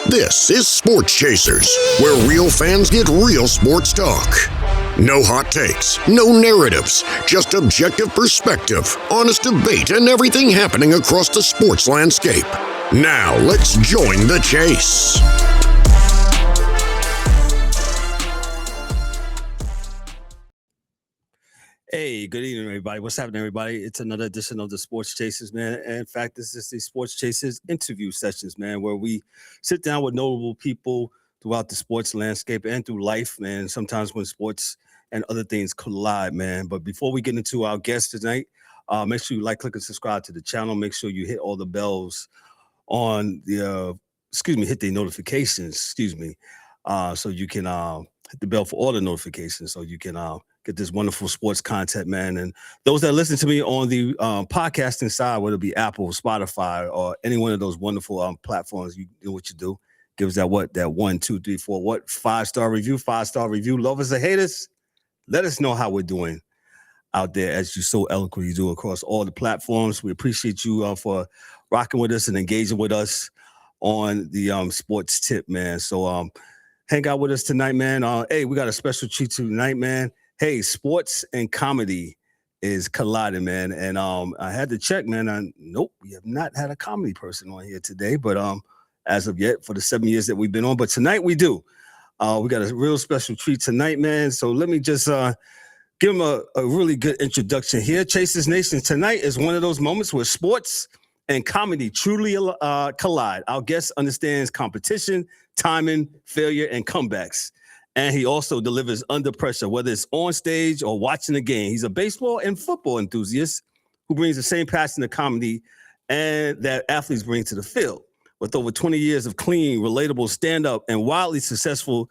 This is Sports Chasers, where real fans get real sports talk. No hot takes, no narratives, just objective perspective, honest debate, and everything happening across the sports landscape. Now, let's join the chase. Hey, good evening, everybody. What's happening, everybody? It's another edition of the Sports Chasers, man. And in fact, this is the Sports Chasers interview sessions, man, where we sit down with notable people throughout the sports landscape and through life, man. Sometimes when sports and other things collide, man. But before we get into our guest tonight, make sure you like, click, and subscribe to the channel. Make sure you hit all the bells on the, hit the notifications, so you can hit the bell for all the notifications so you can get this wonderful sports content, man. And those that listen to me on the podcasting side, whether it be Apple, Spotify, or any one of those wonderful platforms, you do what you do. Give us that 1, 2, 3, 4, 5-star review, 5-star review. Lovers or haters, let us know how we're doing out there, as you so eloquently do across all the platforms. We appreciate you for rocking with us and engaging with us on the sports tip, man. So hang out with us tonight, man. Hey, we got a special treat tonight, man. Hey, sports and comedy is colliding, man. And I had to check, man. Nope, we have not had a comedy person on here today, but as of yet, for the 7 years that we've been on. But tonight we do. We got a real special treat tonight, man. So let me just give him a really good introduction here. Chasers Nation, tonight is one of those moments where sports and comedy truly collide. Our guest understands competition, timing, failure, and comebacks. And he also delivers under pressure, whether it's on stage or watching the game. He's a baseball and football enthusiast who brings the same passion to comedy and that athletes bring to the field. With over 20 years of clean, relatable stand-up and wildly successful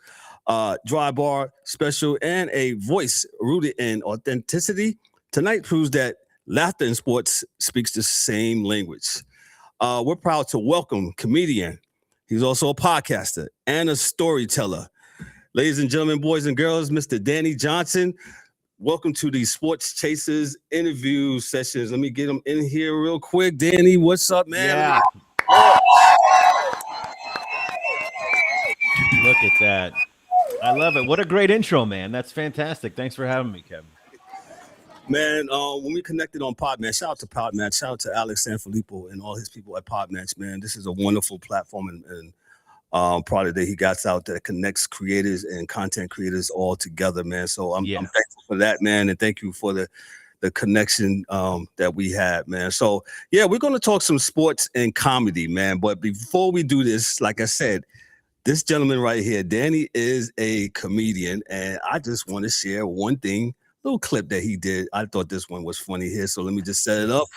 dry bar special and a voice rooted in authenticity, tonight proves that laughter in sports speaks the same language. We're proud to welcome comedian. He's also a podcaster and a storyteller. Ladies and gentlemen, boys and girls, Mr. Danny Johnson, welcome to the Sports Chasers interview sessions. Let me get him in here real quick. Danny, what's up, man? Yeah. Look at that. I love it. What a great intro, man. That's fantastic. Thanks for having me, Kevin. Man, when we connected on Podmatch, shout out to Podmatch, shout out to Alex Sanfilippo and all his people at Podmatch, man. This is a wonderful platform and product that he got out that connects creators and content creators all together, man. So I'm thankful for that, man, and thank you for the connection that we had, man. So yeah, we're gonna talk some sports and comedy, man. But before we do this, like I said, this gentleman right here, Danny, is a comedian, and I just want to share one thing, little clip that he did. I thought this one was funny here, so let me just set it up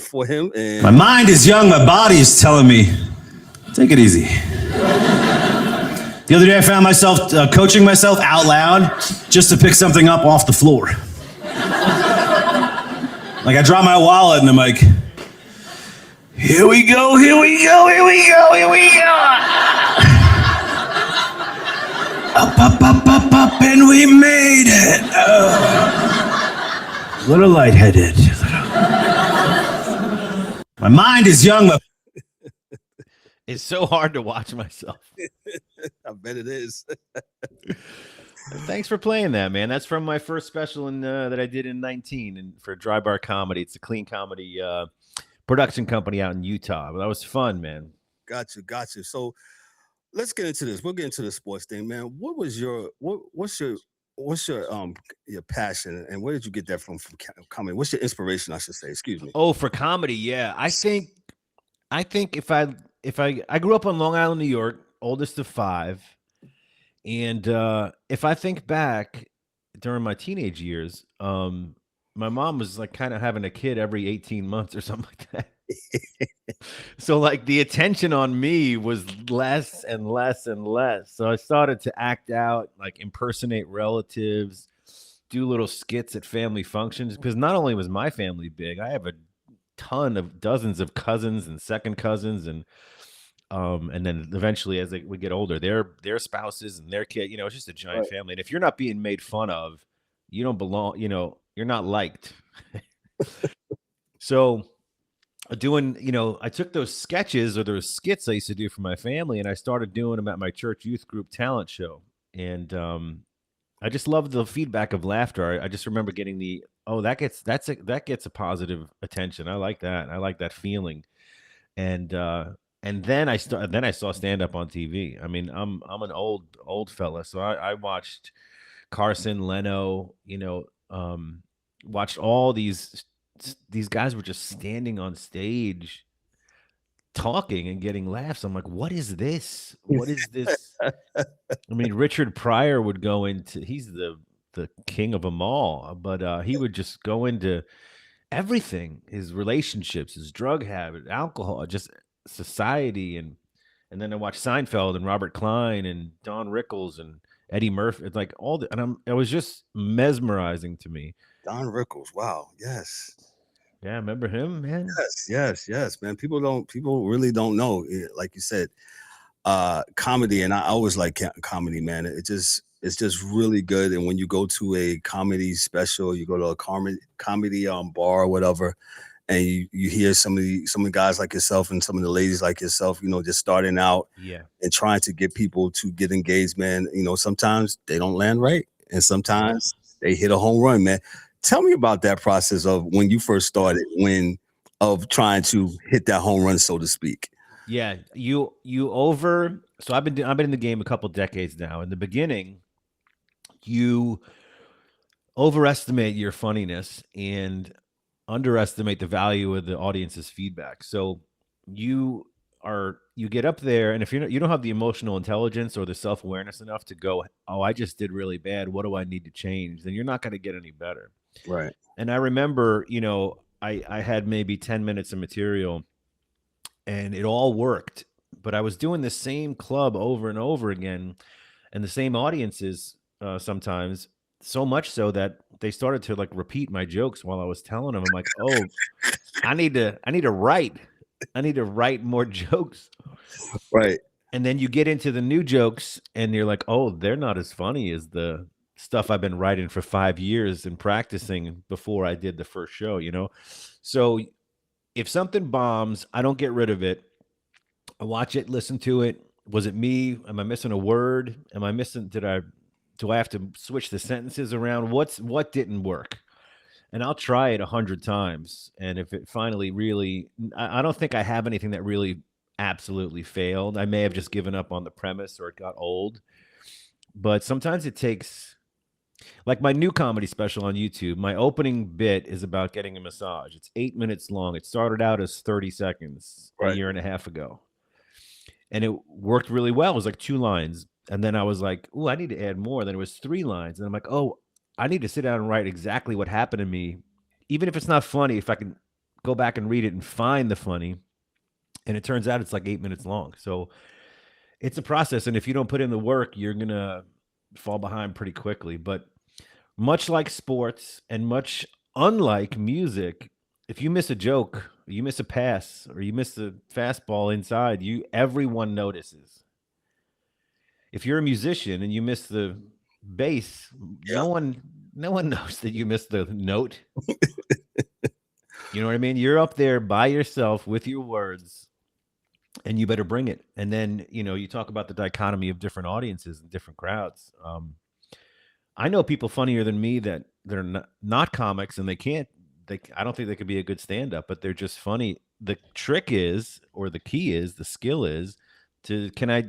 for him. And my mind is young, my body is telling me, take it easy. The other day I found myself coaching myself out loud just to pick something up off the floor. Like I dropped my wallet and I'm like, here we go, here we go, here we go, here we go. Up, and we made it. A little lightheaded. My mind is young, but it's so hard to watch myself. I bet it is. Thanks for playing that, man. That's from my first special that I did in 19 and for Dry Bar Comedy. It's a clean comedy production company out in Utah. But that was fun, man. Got you. So let's get into this. We'll get into the sports thing, man. What's your passion and where did you get that from comedy? What's your inspiration, I should say? Excuse me. Oh, for comedy, yeah. I think if I grew up on Long Island, New York, oldest of 5. And if I think back during my teenage years, my mom was like kind of having a kid every 18 months or something like that. So like the attention on me was less and less and less. So I started to act out, like impersonate relatives, do little skits at family functions, because not only was my family big, I have a ton of dozens of cousins and second cousins, and then eventually as we get older, their spouses and their kid, it's just a giant family. And if you're not being made fun of, you don't belong, you're not liked. So doing, I took those sketches or those skits I used to do for my family, and I started doing them at my church youth group talent show. And I just love the feedback of laughter. I just remember getting that gets a positive attention. I like that. I like that feeling. And then I saw stand up on TV. I mean, I'm an old fella, so I watched Carson, Leno, watched all these guys were just standing on stage talking and getting laughs. I'm like, what is this? What is this? I mean, Richard Pryor would go into he's the king of them all, but he would just go into everything, his relationships, his drug habit, alcohol, just society, and then I watched Seinfeld and Robert Klein and Don Rickles and Eddie Murphy. It's like it was just mesmerizing to me. Don Rickles. Wow. Yes. Yeah, remember him, man? Yes, man. People really don't know. Like you said, comedy, and I always like comedy, man. It's just really good. And when you go to a comedy special, you go to a comedy bar or whatever, and you hear some of the guys like yourself and some of the ladies like yourself, just starting out, Yeah, and trying to get people to get engaged, man. Sometimes they don't land right, and sometimes they hit a home run, man. Tell me about that process of when you first started, of trying to hit that home run, so to speak. yeah. So I've been in the game a couple decades now. In the beginning, you overestimate your funniness and underestimate the value of the audience's feedback. So you get up there, and if you don't have the emotional intelligence or the self-awareness enough to go, oh, I just did really bad, what do I need to change, then you're not going to get any better. Right. And I remember, I had maybe 10 minutes of material and it all worked, but I was doing the same club over and over again and the same audiences sometimes, so much so that they started to like repeat my jokes while I was telling them. I'm like, oh, I need to write more jokes. Right. And then you get into the new jokes and you're like, oh, they're not as funny as the stuff I've been writing for 5 years and practicing before I did the first show, So if something bombs, I don't get rid of it. I watch it, listen to it. Was it me? Am I missing a word? Do I have to switch the sentences around? What didn't work? And I'll try it 100 times. And if it finally really, I don't think I have anything that really absolutely failed. I may have just given up on the premise or it got old. But sometimes it takes, like my new comedy special on YouTube, my opening bit is about getting a massage. It's 8 minutes long. It started out as 30 seconds a year and a half ago. And it worked really well. It was like 2 lines. And then I was like, oh, I need to add more. Then it was 3 lines. And I'm like, oh, I need to sit down and write exactly what happened to me. Even if it's not funny, if I can go back and read it and find the funny. And it turns out it's like 8 minutes long. So it's a process. And if you don't put in the work, you're going to fall behind pretty quickly. But much like sports and much unlike music, if you miss a joke, you miss a pass, or you miss the fastball inside, everyone notices. If you're a musician and you miss the bass, no one knows that you missed the note. You know what I mean? You're up there by yourself with your words, and you better bring it. And then, you talk about the dichotomy of different audiences and different crowds. I know people funnier than me that they're not comics, and I don't think they could be a good stand-up, but they're just funny. The trick is, or the key is, the skill is can I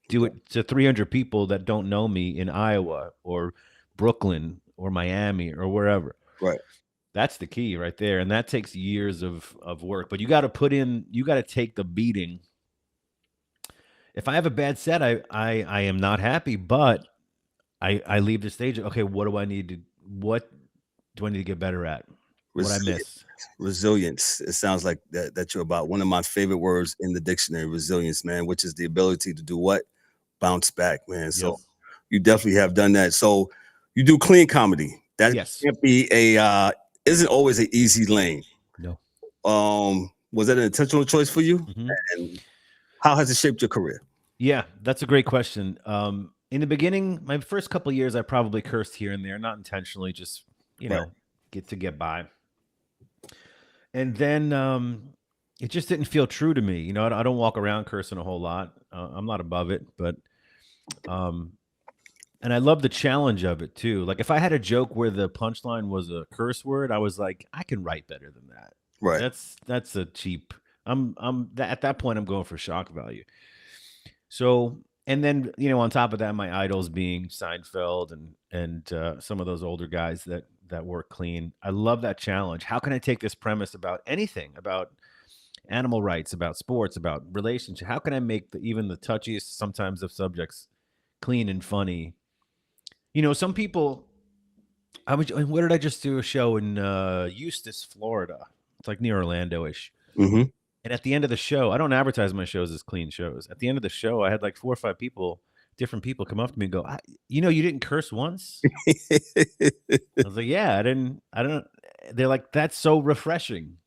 do it to 300 people that don't know me in Iowa or Brooklyn or Miami or wherever? Right. That's the key right there. And that takes years of work, but you got to take the beating. If I have a bad set, I am not happy, but I leave the stage. Okay, what do I need to get better at? What I miss? Resilience. It sounds like that you're about. One of my favorite words in the dictionary, resilience, man, which is the ability to do what? Bounce back, man. So Yes. You definitely have done that. So you do clean comedy. That Yes. can't be isn't always an easy lane. No. Was that an intentional choice for you? Mm-hmm. And how has it shaped your career? Yeah, that's a great question. In the beginning, my first couple of years, I probably cursed here and there, not intentionally, just, Right. get by. And then it just didn't feel true to me. I don't walk around cursing a whole lot. I'm not above it, but um, and I love the challenge of it too. Like if I had a joke where the punchline was a curse word, I was like, I can write better than that. Right. That's a cheap. At that point I'm going for shock value. So and then on top of that, my idols being Seinfeld and some of those older guys that work clean. I love that challenge. How can I take this premise about anything, about animal rights, about sports, about relationship? How can I make even the touchiest sometimes of subjects clean and funny? Some people. What did I just do a show in Eustis, Florida? It's like near Orlando-ish. Mm-hmm. And at the end of the show, I don't advertise my shows as clean shows. At the end of the show, I had like 4 or 5 different people come up to me and go, you didn't curse once? I was like, yeah, I don't. They're like, that's so refreshing.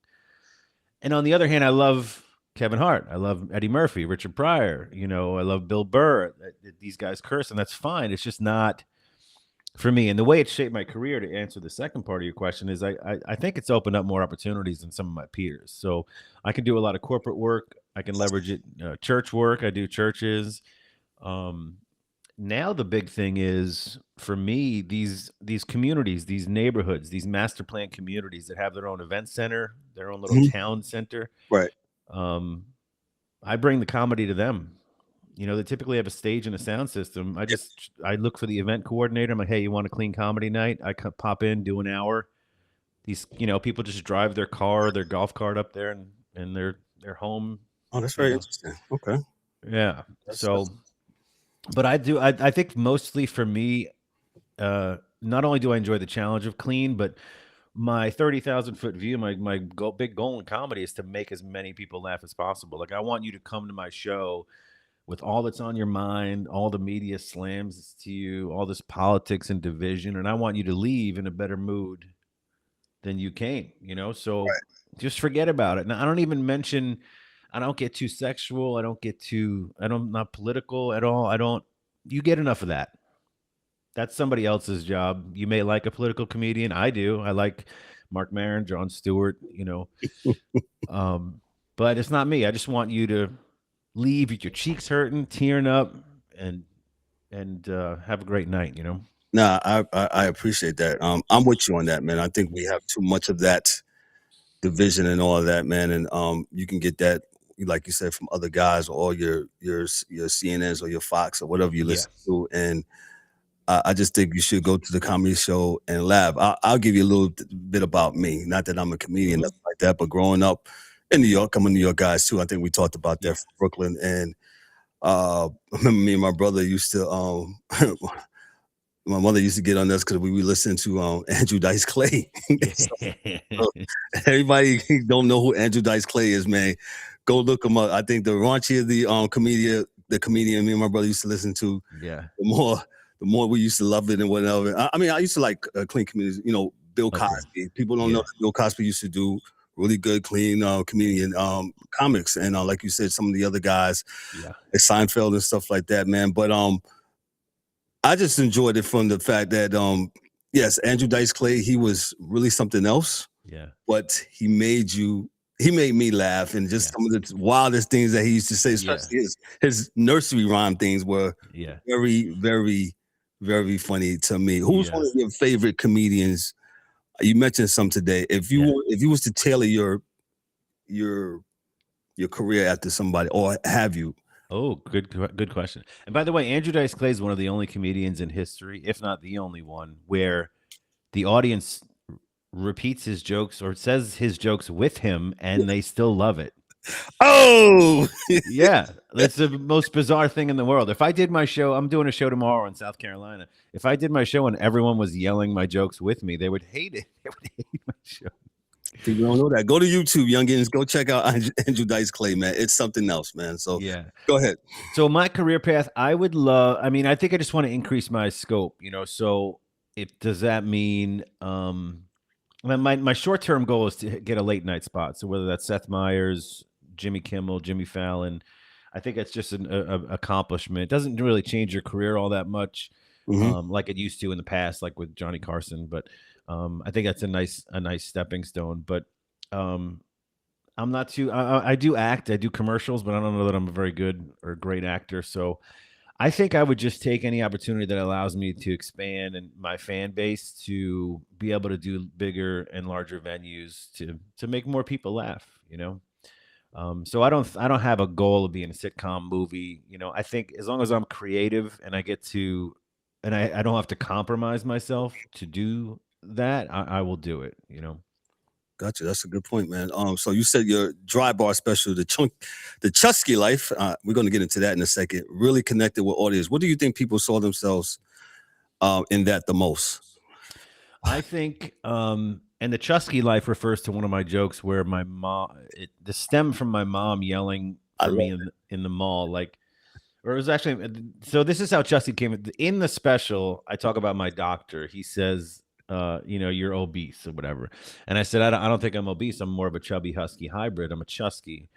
And on the other hand, I love Kevin Hart. I love Eddie Murphy, Richard Pryor. I love Bill Burr. These guys curse, and that's fine. It's just not for me. And the way it shaped my career, to answer the second part of your question, is I think it's opened up more opportunities than some of my peers. So I can do a lot of corporate work. I can leverage it. Church work. I do churches. Now the big thing is for me, these communities, these neighborhoods, these master plan communities that have their own event center, their own little town center. Right. I bring the comedy to them. They typically have a stage and a sound system. I look for the event coordinator. I'm like, hey, you want a clean comedy night? I pop in, do an hour. These, people just drive their car, their golf cart up there, and they're home. Oh, that's very interesting. Okay. Yeah. But I think mostly for me, not only do I enjoy the challenge of clean, but my 30,000-foot view, my big goal in comedy is to make as many people laugh as possible. Like I want you to come to my show with all that's on your mind, all the media slams to you, all this politics and division, and I want you to leave in a better mood than you came, So just forget about it. Now, I don't even mention, I don't get too sexual. I'm not political at all. You get enough of that. That's somebody else's job. You may like a political comedian. I do. I like Mark Maron, Jon Stewart, but it's not me. I just want you to leave with your cheeks hurting, tearing up, and have a great night. Nah, I appreciate that. I'm with you on that, man. I think we have too much of that division and all of that, man. And you can get that, like you said, from other guys or your CNNs or your Fox or whatever you listen to. And I just think you should go to the comedy show and laugh. I'll give you a little bit about me. Not that I'm a comedian, nothing like that, but growing up in New York, I'm a New York guy too. I think we talked about that from Brooklyn. And I remember me and my brother used to, my mother used to get on us because we listened to Andrew Dice Clay. So everybody don't know who Andrew Dice Clay is, man. Go look him up. I think the raunchier the comedian me and my brother used to listen to, the more we used to love it and whatever. I mean, I used to like clean comedians, Bill Cosby. People don't know that Bill Cosby used to do really good, clean comedian comics. And like you said, some of the other guys, like Seinfeld and stuff like that, man. But I just enjoyed it from the fact that, yes, Andrew Dice Clay, he was really something else. Yeah. But he made me laugh. And just some of the wildest things that he used to say, especially his nursery rhyme things were very, very, very funny to me. Who's one of your favorite comedians? You mentioned some today. If you was to tailor your career after somebody, or have you? Oh, good question. And by the way, Andrew Dice Clay is one of the only comedians in history, if not the only one, where the audience repeats his jokes or says his jokes with him, and they still love it. Oh, yeah. That's the most bizarre thing in the world. If I did my show, I'm doing a show tomorrow in South Carolina. If I did my show and everyone was yelling my jokes with me, they would hate it. They would hate my show. People don't know that. Go to YouTube, youngins. Go check out Andrew Dice Clay, man. It's something else, man. So go ahead. So my career path, I think I just want to increase my scope, so does that mean, my short-term goal is to get a late night spot. So whether that's Seth Meyers, Jimmy Kimmel, Jimmy Fallon, I think that's just an accomplishment. It doesn't really change your career all that much, like it used to in the past, like with Johnny Carson. But I think that's a nice stepping stone. But I'm I'm not too. I do act. I do commercials, but I don't know that I'm a very good or great actor. So I think I would just take any opportunity that allows me to expand and my fan base to be able to do bigger and larger venues to make more people laugh. So I don't have a goal of being a sitcom movie. I think as long as I'm creative and I get to, and I don't have to compromise myself to do that, I will do it. Gotcha. That's a good point, man. So you said your dry bar special, the Chusky Life. We're going to get into that in a second. Really connected with audience. What do you think people saw themselves in that the most? I think, and the Chusky Life refers to one of my jokes where my mom, the stem from my mom yelling for me in the mall, or it was actually. So this is how Chusky came in the special. I talk about my doctor. He says, you're obese or whatever. And I said, I don't think I'm obese. I'm more of a chubby husky hybrid. I'm a Chusky.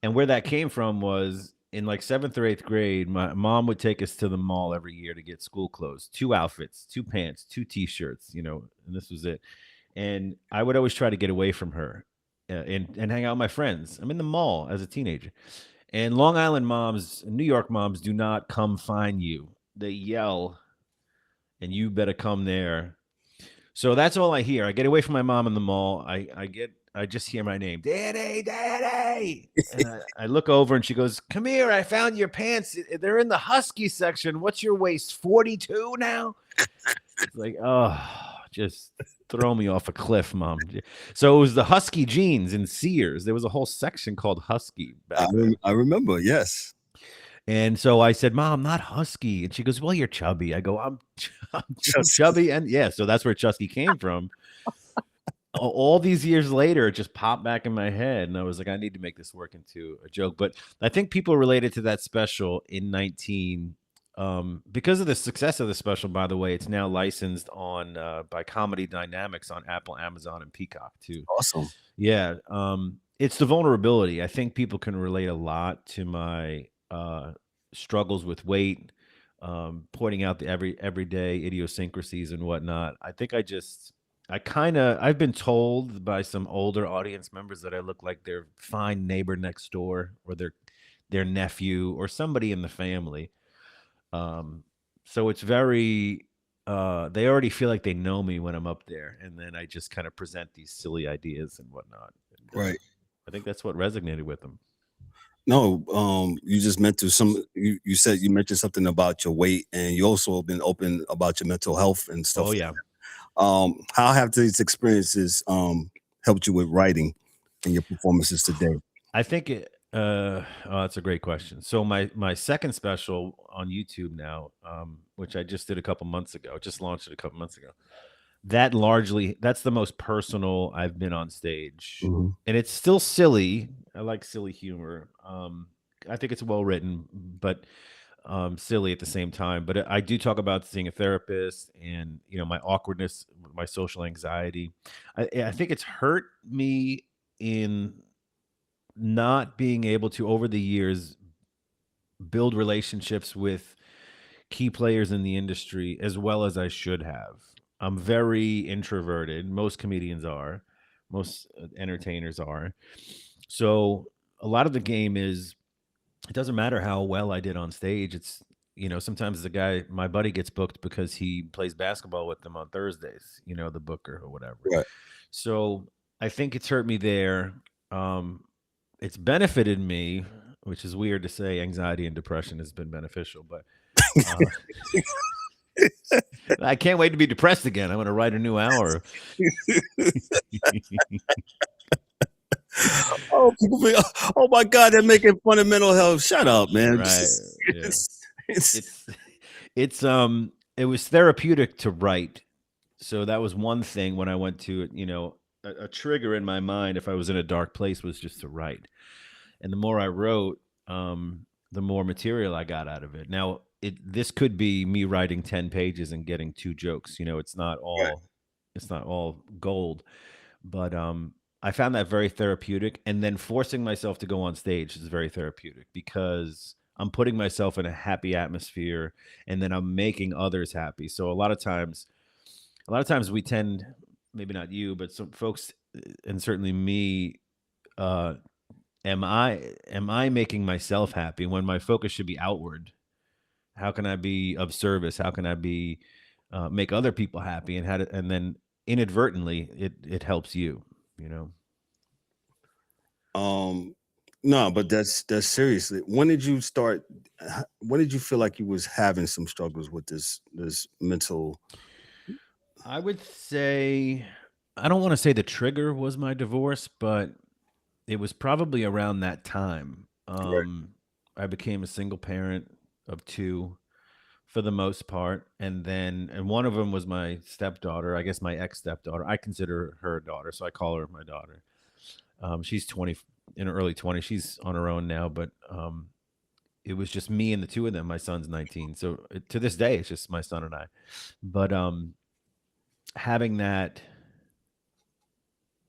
And where that came from was in like 7th or 8th grade, my mom would take us to the mall every year to get school clothes, 2 outfits, 2 pants, 2 t-shirts, and this was it. And I would always try to get away from her and hang out with my friends. I'm in the mall as a teenager. And Long Island moms, New York moms do not come find you. They yell, and you better come there. So that's all I hear. I get away from my mom in the mall. I just hear my name, Daddy, Daddy. And I look over and she goes, come here. I found your pants. They're in the husky section. What's your waist? 42 now? It's like, oh, just throw me off a cliff, Mom. So it was the husky jeans in Sears. There was a whole section called husky. I remember, yes. And so I said, Mom, not husky. And she goes, well, you're chubby. I go, I'm chubby. And yeah, so that's where Chusky came from. All these years later, it just popped back in my head. And I was like, I need to make this work into a joke. But I think people related to that special in 19, because of the success of the special, by the way, it's now licensed on by Comedy Dynamics on Apple, Amazon, and Peacock too. Awesome. Yeah. It's the vulnerability. I think people can relate a lot to my struggles with weight, pointing out the everyday idiosyncrasies and whatnot. I think I've been told by some older audience members that I look like their fine neighbor next door or their nephew or somebody in the family. So it's very, they already feel like they know me when I'm up there. And then I just kind of present these silly ideas and whatnot. And, right. I think that's what resonated with them. No, you just you said you mentioned something about your weight, and you also been open about your mental health and stuff. Oh yeah. How have these experiences helped you with writing and your performances today? I think that's a great question. So my second special on YouTube now, which I just did a couple months ago, just launched it a couple months ago. That's the most personal I've been on stage. Mm-hmm. And it's still silly. I like silly humor. I think it's well written, but silly at the same time. But I do talk about seeing a therapist and, my awkwardness, my social anxiety. I think it's hurt me in not being able to, over the years, build relationships with key players in the industry as well as I should have. I'm very introverted. Most comedians are. Most entertainers are. So a lot of the game is, it doesn't matter how well I did on stage. It's, sometimes my buddy gets booked because he plays basketball with them on Thursdays, the booker or whatever. Right. So I think it's hurt me there. It's benefited me, which is weird to say. Anxiety and depression has been beneficial, but I can't wait to be depressed again. I'm going to write a new hour. Oh my God, they're making fun of mental health. Shut up, man. Right. It was therapeutic to write. So that was one thing when I went to it, a trigger in my mind, if I was in a dark place, was just to write. And the more I wrote, the more material I got out of it. Now, this could be me writing 10 pages and getting 2 jokes. It's not all gold. But I found that very therapeutic. And then forcing myself to go on stage is very therapeutic because I'm putting myself in a happy atmosphere and then I'm making others happy. So a lot of times we tend, maybe not you, but some folks, and certainly me, am I making myself happy when my focus should be outward? How can I be of service? How can I be make other people happy? And then inadvertently it helps you, you know. No, but that's seriously. When did you start? When did you feel like you was having some struggles with this mental? I would say I don't want to say the trigger was my divorce, but it was probably around that time. Right. I became a single parent of two for the most part, and one of them was my stepdaughter. I guess my ex stepdaughter. I consider her a daughter, so I call her my daughter. She's 20 in her early 20s. She's on her own now, but it was just me and the two of them. My son's 19, so to this day, it's just my son and I. But having that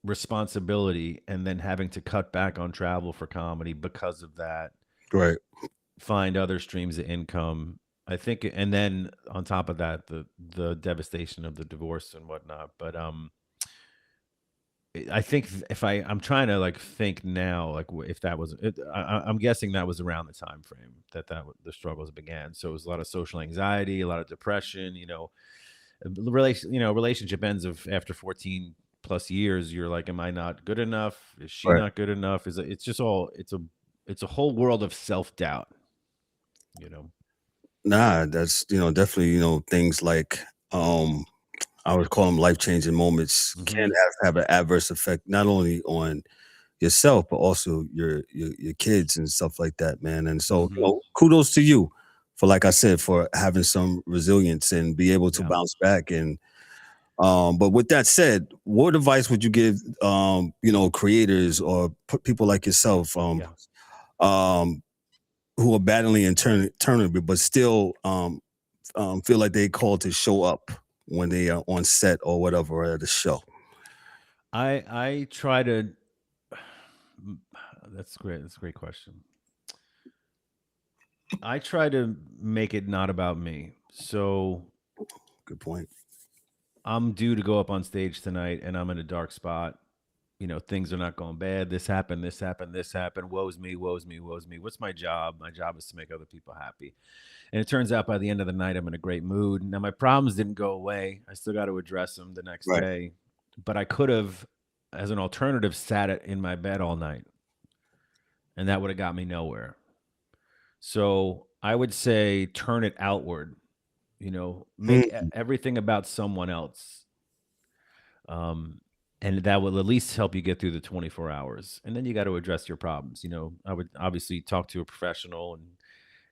responsibility and then having to cut back on travel for comedy because of that, Right. find other streams of income. I think, and then on top of that, the devastation of the divorce and whatnot. But I think if I'm trying to like think now, like if that was, I'm guessing that was around the time frame that the struggles began. So it was a lot of social anxiety, a lot of depression. Relationship ends after 14 plus years. You're like, am I not good enough? Is she Right. not good enough? It's just all it's a whole world of self-doubt. Nah, that's definitely things like I would call them life-changing moments can have an adverse effect not only on yourself but also your kids and stuff like that, man. And so kudos to you for, like I said, for having some resilience and be able to Yeah. bounce back. And but with that said, what advice would you give creators or people like yourself who are battling internally but still feel like they called to show up when they are on set or whatever at a show? I try to. That's great. That's a great question. I try to make it not about me. So Good point. I'm due to go up on stage tonight, and I'm in a dark spot. Things are not going bad. This happened. This happened. This happened. Woe's me. Woe's me. Woe's me. What's my job? My job is to make other people happy. And it turns out by the end of the night, I'm in a great mood. Now, my problems didn't go away. I still got to address them the next Right. day. But I could have, as an alternative, sat in my bed all night. And that would have got me nowhere. So I would say turn it outward. Make everything about someone else. And that will at least help you get through the 24 hours. And then you got to address your problems. I would obviously talk to a professional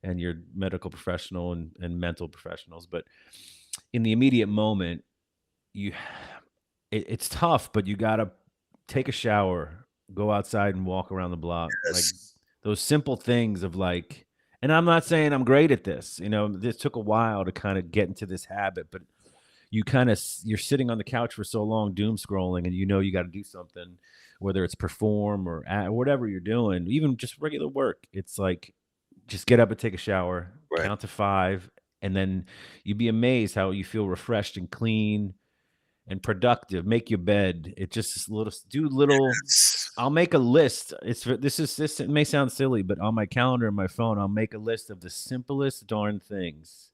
and your medical professional and mental professionals. But in the immediate moment, it's tough, but you got to take a shower, go outside and walk around the block. Yes. Like those simple things of like, and I'm not saying I'm great at this, this took a while to kind of get into this habit, but you're sitting on the couch for so long, doom scrolling, and you got to do something, whether it's perform or whatever you're doing, even just regular work. It's like, just get up and take a shower, Right. count to 5, and then you'd be amazed how you feel refreshed and clean and productive. Make your bed. It just little. I'll make a list. It may sound silly, but on my calendar and my phone, I'll make a list of the simplest darn things.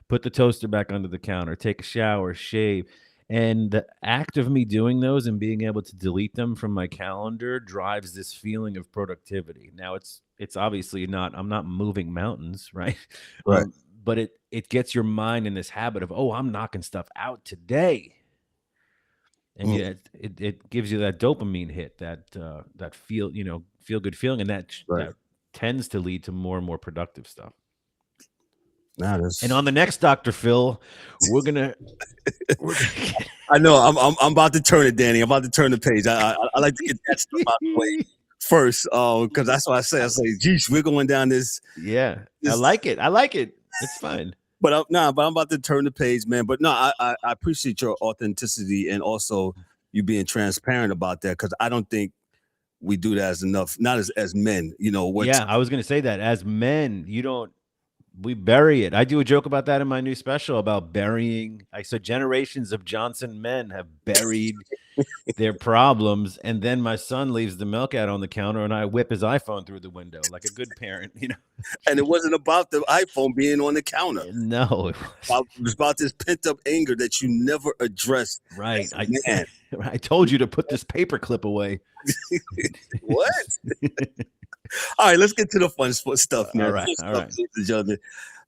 Put the toaster back under the counter, take a shower, shave. And the act of me doing those and being able to delete them from my calendar drives this feeling of productivity. Now it's obviously I'm not moving mountains, right? Right. But it gets your mind in this habit of, oh, I'm knocking stuff out today. And it gives you that dopamine hit, that feel good feeling, and that tends to lead to more and more productive stuff. And on the next Dr. Phil, we're gonna. I know. I'm about to turn it, Danny. I'm about to turn the page. I like to get that stuff out of the way first, because that's what I say. I say, geez, we're going down this. Yeah, I like it. It's fine. But I'm about to turn the page, man. But no, I appreciate your authenticity and also you being transparent about that, because I don't think we do that as enough. Not as men, I was gonna say that as men, you don't. We bury it. I do a joke about that in my new special about burying. I said generations of Johnson men have buried their problems, and then my son leaves the milk out on the counter, and I whip his iPhone through the window like a good parent, you know. And it wasn't about the iPhone being on the counter. No, It was about this pent up anger that you never addressed. right. Man, I told you to put this paperclip away. what? All right, let's get to the fun stuff, man. All right, all right.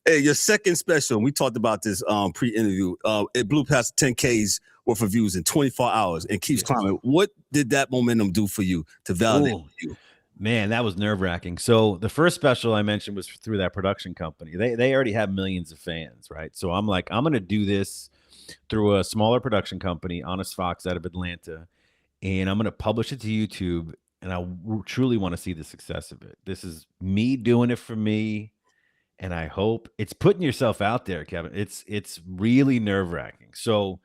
Hey, your second special, we talked about this pre-interview. It blew past 10Ks worth of views in 24 hours and keeps climbing. What did that momentum do for you to validate you? Man, that was nerve-wracking. So the first special I mentioned was through that production company. They already have millions of fans, right? So I'm like, I'm going to do this through a smaller production company, Honest Fox out of Atlanta, and I'm going to publish it to YouTube, and I truly want to see the success of it. This is me doing it for me, and I hope it's putting yourself out there, Kevin. It's really nerve-wracking. So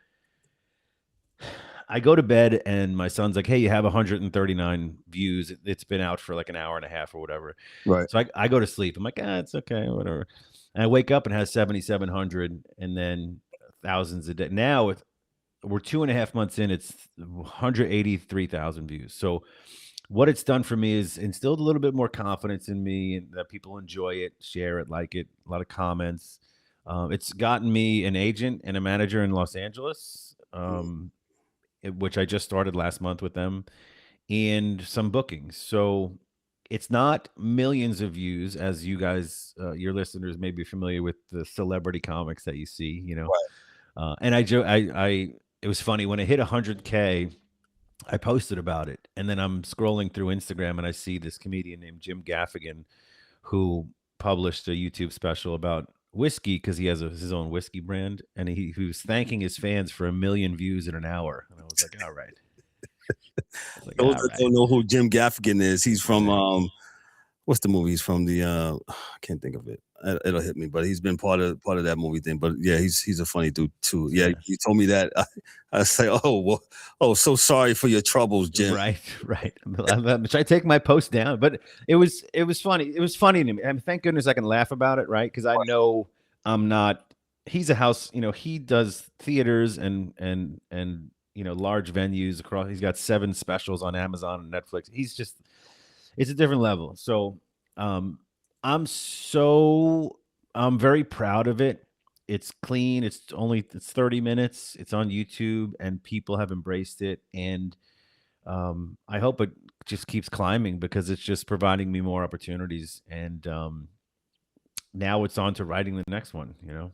I go to bed and my son's like, "Hey, you have 139 views. It's been out for like an hour and a half or whatever." Right. So I go to sleep. I'm like, it's okay, whatever. And I wake up and it has 7,700 and then thousands a day. Now we're 2.5 months in, it's 183,000 views. So what it's done for me is instilled a little bit more confidence in me and that people enjoy it, share it, like it, a lot of comments. It's gotten me an agent and a manager in Los Angeles. Which I just started last month with them, and some bookings. So it's not millions of views as you guys, your listeners may be familiar with the celebrity comics that you see, you know. Right. And it was funny when it hit 100K, I posted about it, and then I'm scrolling through Instagram and I see this comedian named Jim Gaffigan who published a YouTube special about whiskey because he has his own whiskey brand, and he was thanking his fans for 1 million views in an hour, and I was like, all right. Those that don't know who Jim Gaffigan is, he's from what's the movie he's from? The I can't think of it. It'll hit me, but he's been part of that movie thing. But yeah, he's a funny dude too. Yeah, you told me that. I say, so sorry for your troubles, Jim. Right. Should I take my post down? But it was funny. It was funny to me. I mean, thank goodness I can laugh about it, right? Because I know I'm not. He's a house. You know, he does theaters and you know, large venues across. He's got 7 specials on Amazon and Netflix. It's a different level. So I'm very proud of it. It's clean. It's 30 minutes. It's on YouTube and people have embraced it. And I hope it just keeps climbing because it's just providing me more opportunities. And now it's on to writing the next one, you know?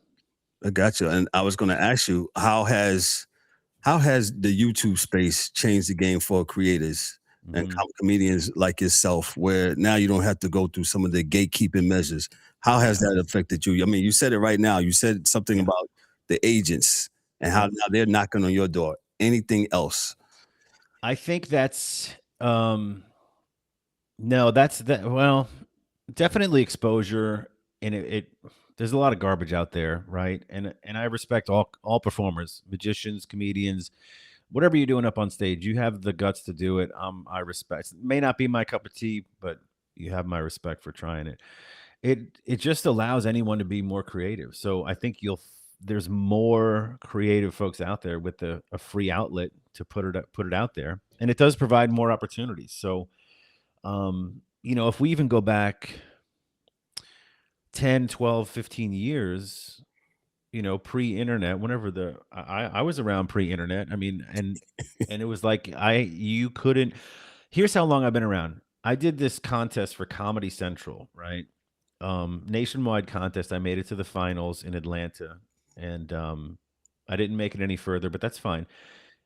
I got you. And I was going to ask you, how has the YouTube space changed the game for creators and comedians like yourself, where now you don't have to go through some of the gatekeeping measures? How has that affected you? I mean, you said it right now. You said something about the agents and how now they're knocking on your door. Anything else? I think that's well, definitely exposure, and it there's a lot of garbage out there, right? And I respect all performers, magicians, comedians, whatever you're doing up on stage. You have the guts to do it. I respect. It may not be my cup of tea, but you have my respect for trying it. It just allows anyone to be more creative. So I think there's more creative folks out there with a free outlet to put it out there, and it does provide more opportunities. So, you know, if we even go back 10, 12, 15 years, you know, pre-internet, whenever I was around pre-internet. I mean, and it was like you couldn't. Here's how long I've been around. I did this contest for Comedy Central, right? Nationwide contest. I made it to the finals in Atlanta, and I didn't make it any further, but that's fine.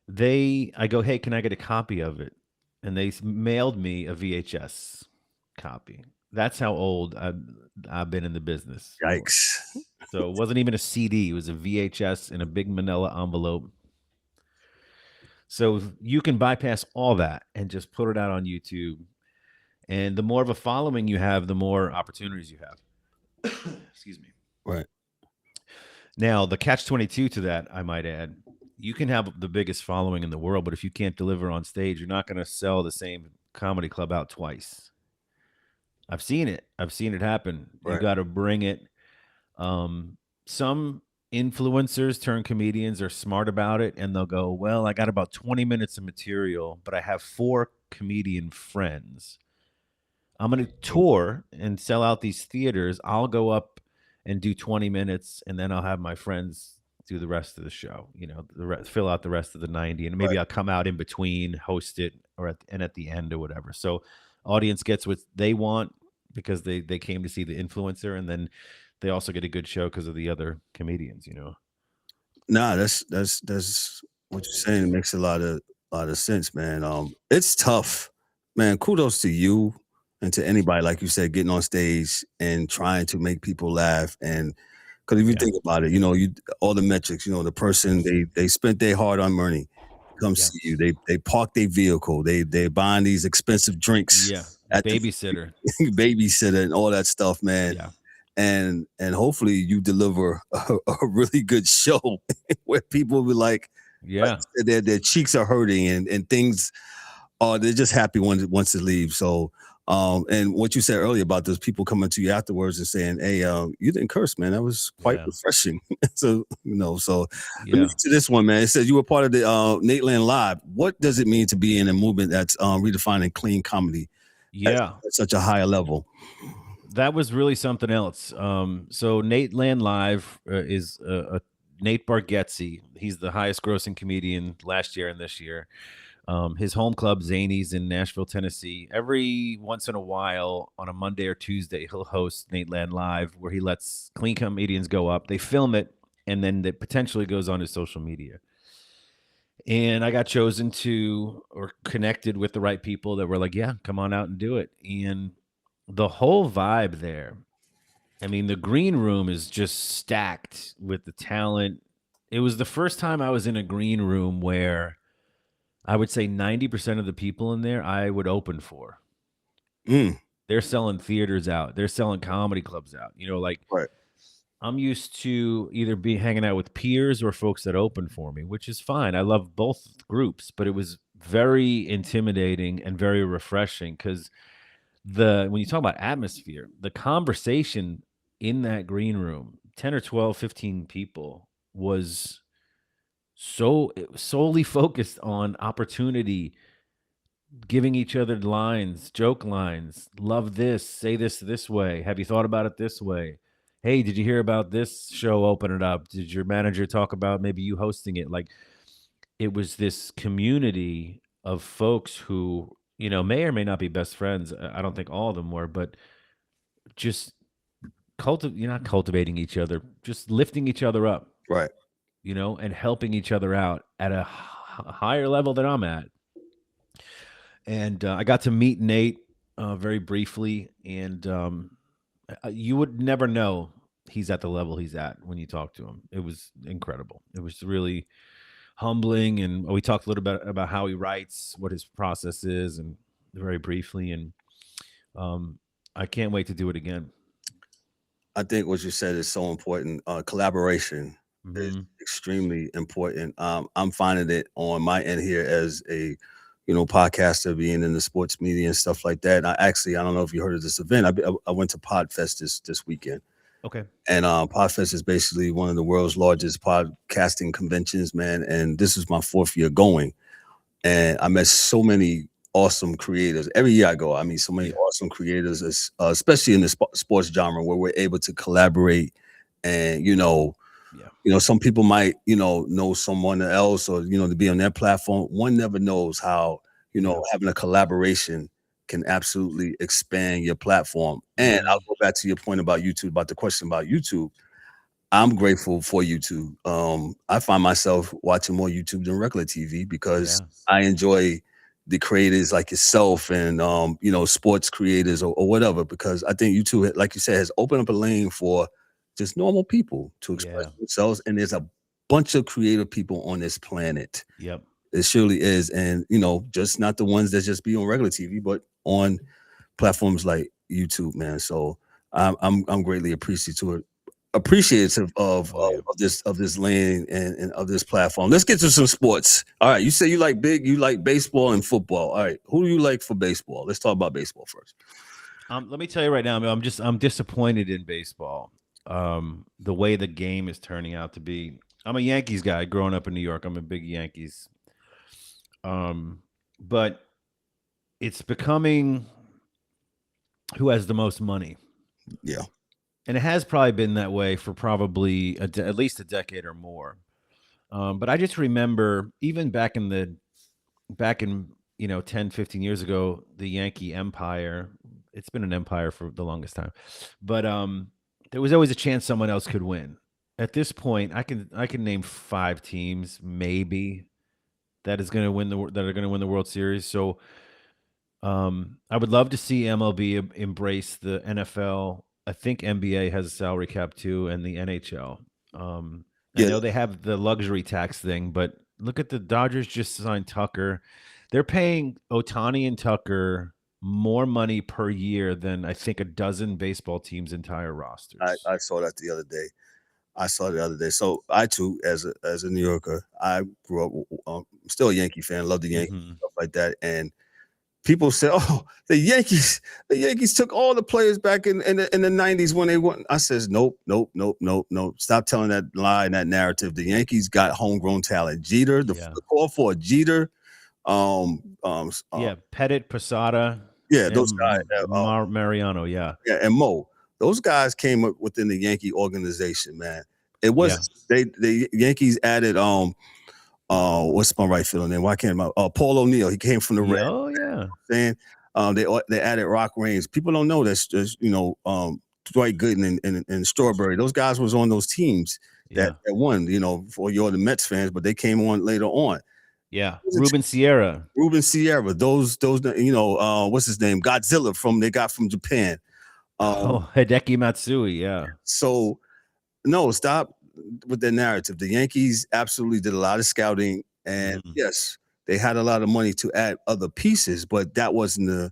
I go, hey, can I get a copy of it? And they mailed me a VHS copy. That's how old I've been in the business. Yikes. So it wasn't even a CD. It was a VHS in a big manila envelope. So you can bypass all that and just put it out on YouTube. And the more of a following you have, the more opportunities you have. Excuse me. Right. Now, the catch-22 to that, I might add, you can have the biggest following in the world, but if you can't deliver on stage, you're not going to sell the same comedy club out twice. I've seen it. I've seen it happen. Right. You got to bring it. Some influencers turn comedians are smart about it, and they'll go, well, I got about 20 minutes of material, but I have 4 comedian friends. I'm going to tour and sell out these theaters. I'll go up and do 20 minutes, and then I'll have my friends do the rest of the show, fill out the rest of the 90. And maybe I'll come out in between, host it, or at the end or whatever. So audience gets what they want because they came to see the influencer, and then they also get a good show because of the other comedians, Nah, that's what you're saying. It makes a lot of sense, man. It's tough, man. Kudos to you and to anybody, like you said, getting on stage and trying to make people laugh. And because if you think about it, you all the metrics, the person they spent their hard-earned money, come see you. They park their vehicle. They're buying these expensive drinks. Yeah, at babysitter, babysitter, and all that stuff, man. Yeah. And hopefully you deliver a really good show where people will be like their cheeks are hurting and things they're just happy once it leaves. So and what you said earlier about those people coming to you afterwards and saying, hey, you didn't curse, man. That was quite refreshing. So let me get to this one, man. It says you were part of the Nateland Live. What does it mean to be in a movement that's redefining clean comedy at such a higher level? That was really something else. So Nateland Live is Nate Bargatze. He's the highest grossing comedian last year and this year. His home club, Zany's in Nashville, Tennessee. Every once in a while, on a Monday or Tuesday, he'll host Nateland Live, where he lets clean comedians go up. They film it, and then it potentially goes on his social media. And I got chosen or connected with the right people that were like, yeah, come on out and do it. And the whole vibe there, I mean, the green room is just stacked with the talent. It was the first time I was in a green room where I would say 90% of the people in there I would open for. They're selling theaters out. They're selling comedy clubs out. I'm used to either be hanging out with peers or folks that open for me, which is fine. I love both groups, but it was very intimidating and very refreshing because when you talk about atmosphere, the conversation in that green room, 10 or 12, 15 people, was solely focused on opportunity, giving each other lines, joke lines. Love this, say this way. Have you thought about it this way? Hey, did you hear about this show opening up? Did your manager talk about maybe you hosting it? Like, it was this community of folks who, may or may not be best friends. I don't think all of them were, but just not cultivating each other, just lifting each other up. Right. And helping each other out at a higher level than I'm at. And I got to meet Nate very briefly, and you would never know he's at the level he's at when you talk to him. It was incredible. It was really humbling, and we talked a little bit about how he writes, what his process is, and very briefly, and I can't wait to do it again. I think what you said is so important. Collaboration is extremely important. I'm finding it on my end here as a podcaster, being in the sports media and stuff like that. And I don't know if you heard of this event. I went to Podfest this weekend. Okay. And Podfest is basically one of the world's largest podcasting conventions, man. And this is my 4th year going. And I met so many awesome creators. Every year I go, I meet so many awesome creators, especially in the sports genre, where we're able to collaborate. And, some people might, know someone else or, to be on their platform. One never knows how, having a collaboration can absolutely expand your platform. And I'll go back to your point about YouTube, about the question about YouTube. I'm grateful for YouTube. I find myself watching more YouTube than regular TV because I enjoy the creators like yourself and, sports creators or whatever, because I think YouTube, like you said, has opened up a lane for just normal people to express themselves. And there's a bunch of creative people on this planet. Yep. It surely is. And, just not the ones that just be on regular TV, but on platforms like YouTube, man. So I'm greatly appreciative of this lane and of this platform. Let's get to some sports. All right. You say you like baseball and football. All right. Who do you like for baseball? Let's talk about baseball first. Let me tell you right now, I'm disappointed in baseball. the way the game is turning out to be. I'm a Yankees guy growing up in New York. I'm a big Yankees. But it's becoming who has the most money. Yeah. And it has probably been that way for probably at least a decade or more. But I just remember even back in 10, 15 years ago, the Yankee empire, it's been an empire for the longest time. But there was always a chance someone else could win. At this point, I can name 5 teams maybe that are going to win the World Series. So I would love to see MLB embrace the NFL. I think NBA has a salary cap too, and the NHL. I know they have the luxury tax thing, but look at the Dodgers just signed Tucker. They're paying Ohtani and Tucker more money per year than I think a dozen baseball teams' entire rosters. I saw that the other day. So I too, as a New Yorker, I grew up still a Yankee fan, love the Yankees, stuff like that. And people say, "Oh, the Yankees took all the players back in the 90s when they won." I says, "Nope. Stop telling that lie and that narrative. The Yankees got homegrown talent. Jeter, the call for Jeter, Pettit, Posada, those guys, Mariano, and Mo. Those guys came up within the Yankee organization, man. It was the Yankees added what's my right fielder name? Why can't I? Paul O'Neill. He came from the Reds. Oh yeah. They added Rock Raines. People don't know that Dwight Gooden and Strawberry. Those guys was on those teams that won. For you're the Mets fans, but they came on later on. Yeah, Ruben Sierra. Those what's his name? Godzilla they got from Japan. Hideki Matsui. Yeah. So no, stop with the narrative. The Yankees absolutely did a lot of scouting, and yes, they had a lot of money to add other pieces, but that wasn't the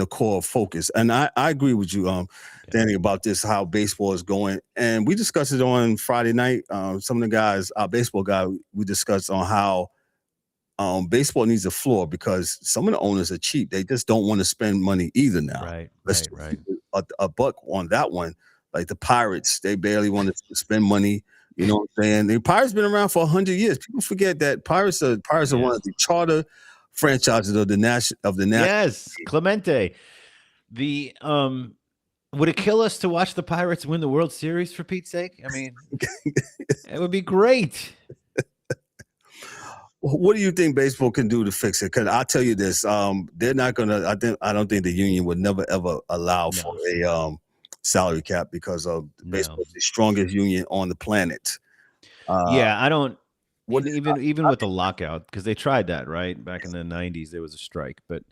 core focus. And I agree with you, Danny, about this, how baseball is going. And we discussed it on Friday night. Some of the guys, our baseball guy, we discussed on how baseball needs a floor because some of the owners are cheap. They just don't want to spend money either now. Right. A buck on that one. Like the Pirates, they barely want to spend money. You know what I'm saying? The Pirates been around for 100 years. People forget that Pirates are one of the charter franchises of the national. Yes, Clemente. Would it kill us to watch the Pirates win the World Series, for Pete's sake? I mean, it would be great. What do you think baseball can do to fix it? Because I'll tell you this: they're not gonna. I don't think the union would never ever allow for a salary cap because of baseball is the strongest union on the planet. I don't. Even with the lockout, because they tried that right back in the 90s, there was a strike, but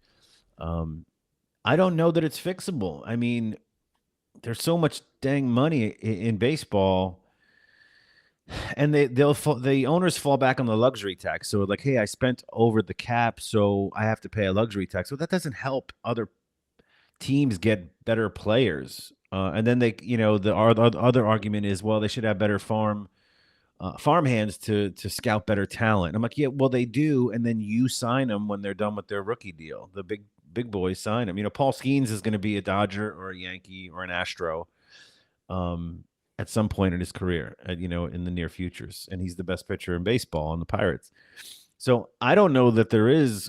I don't know that it's fixable. I mean, there's so much dang money in baseball. And the owners fall back on the luxury tax. So like, hey, I spent over the cap, so I have to pay a luxury tax. So that doesn't help other teams get better players. And then the other argument is, well, they should have better farm hands to scout better talent. I'm like, yeah, well, they do. And then you sign them when they're done with their rookie deal. The big boys sign them. Paul Skeens is going to be a Dodger or a Yankee or an Astro. At some point in his career, in the near futures. And he's the best pitcher in baseball on the Pirates. So I don't know that there is.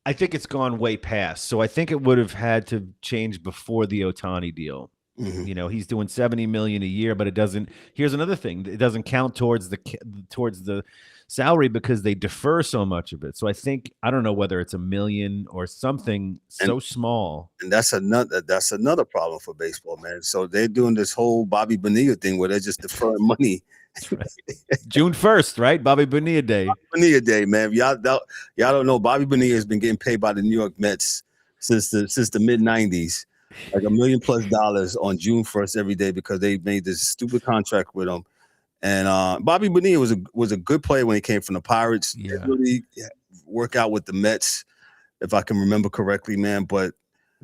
I think it's gone way past. So I think it would have had to change before the Ohtani deal. Mm-hmm. He's doing $70 million a year, but it doesn't. Here's another thing: it doesn't count towards the salary because they defer so much of it. So I don't know whether it's $1 million or something so small. And that's another problem for baseball, man. So they're doing this whole Bobby Bonilla thing where they're just deferring money. That's right. June 1st, right? Bobby Bonilla Day. Bobby Bonilla Day, man. Y'all don't know. Bobby Bonilla has been getting paid by the New York Mets since the mid 90s. Like $1 million+ on June 1st every day because they made this stupid contract with him. And Bobby Bonilla was a good player when he came from the Pirates. Yeah. Didn't really work out with the Mets, if I can remember correctly, man. But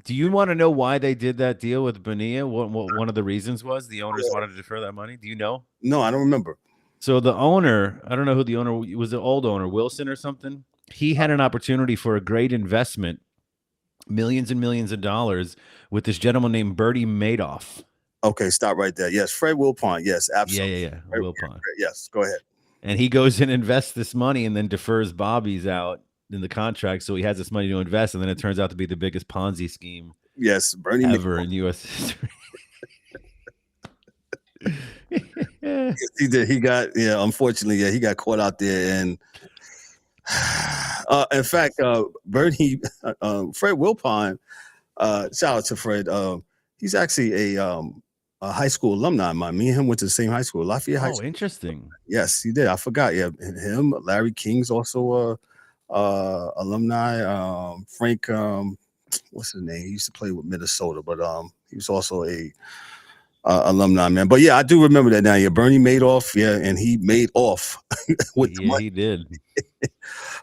do you want to know why they did that deal with Bonilla? What one of the reasons was the owners wanted to defer that money? Do you know? No, I don't remember. So the owner, I don't know who the owner was, the old owner, Wilson or something. He had an opportunity for a great investment, millions and millions of dollars, with this gentleman named Bertie Madoff. Okay, stop right there. Yes, Fred Wilpon. Yes, absolutely. Yeah. Wilpon. Yes, go ahead. And he goes and invests this money and then defers Bobby's out in the contract, so he has this money to invest, and then it turns out to be the biggest Ponzi scheme Yes, Bernie ever in U.S. history. Yes, he did. He got unfortunately, he got caught out there, and in fact, Bernie, Fred Wilpon, shout out to Fred. He's actually a high school alumni of mine. Me and him went to the same high school, Lafayette High School. Oh, interesting. Yes, he did. I forgot. Yeah, him, Larry King's also alumni. Frank, what's his name? He used to play with Minnesota, but he was also a alumni, man. But yeah, I do remember that now. Yeah, Bernie Madoff. Yeah, and he made off with the money. He did.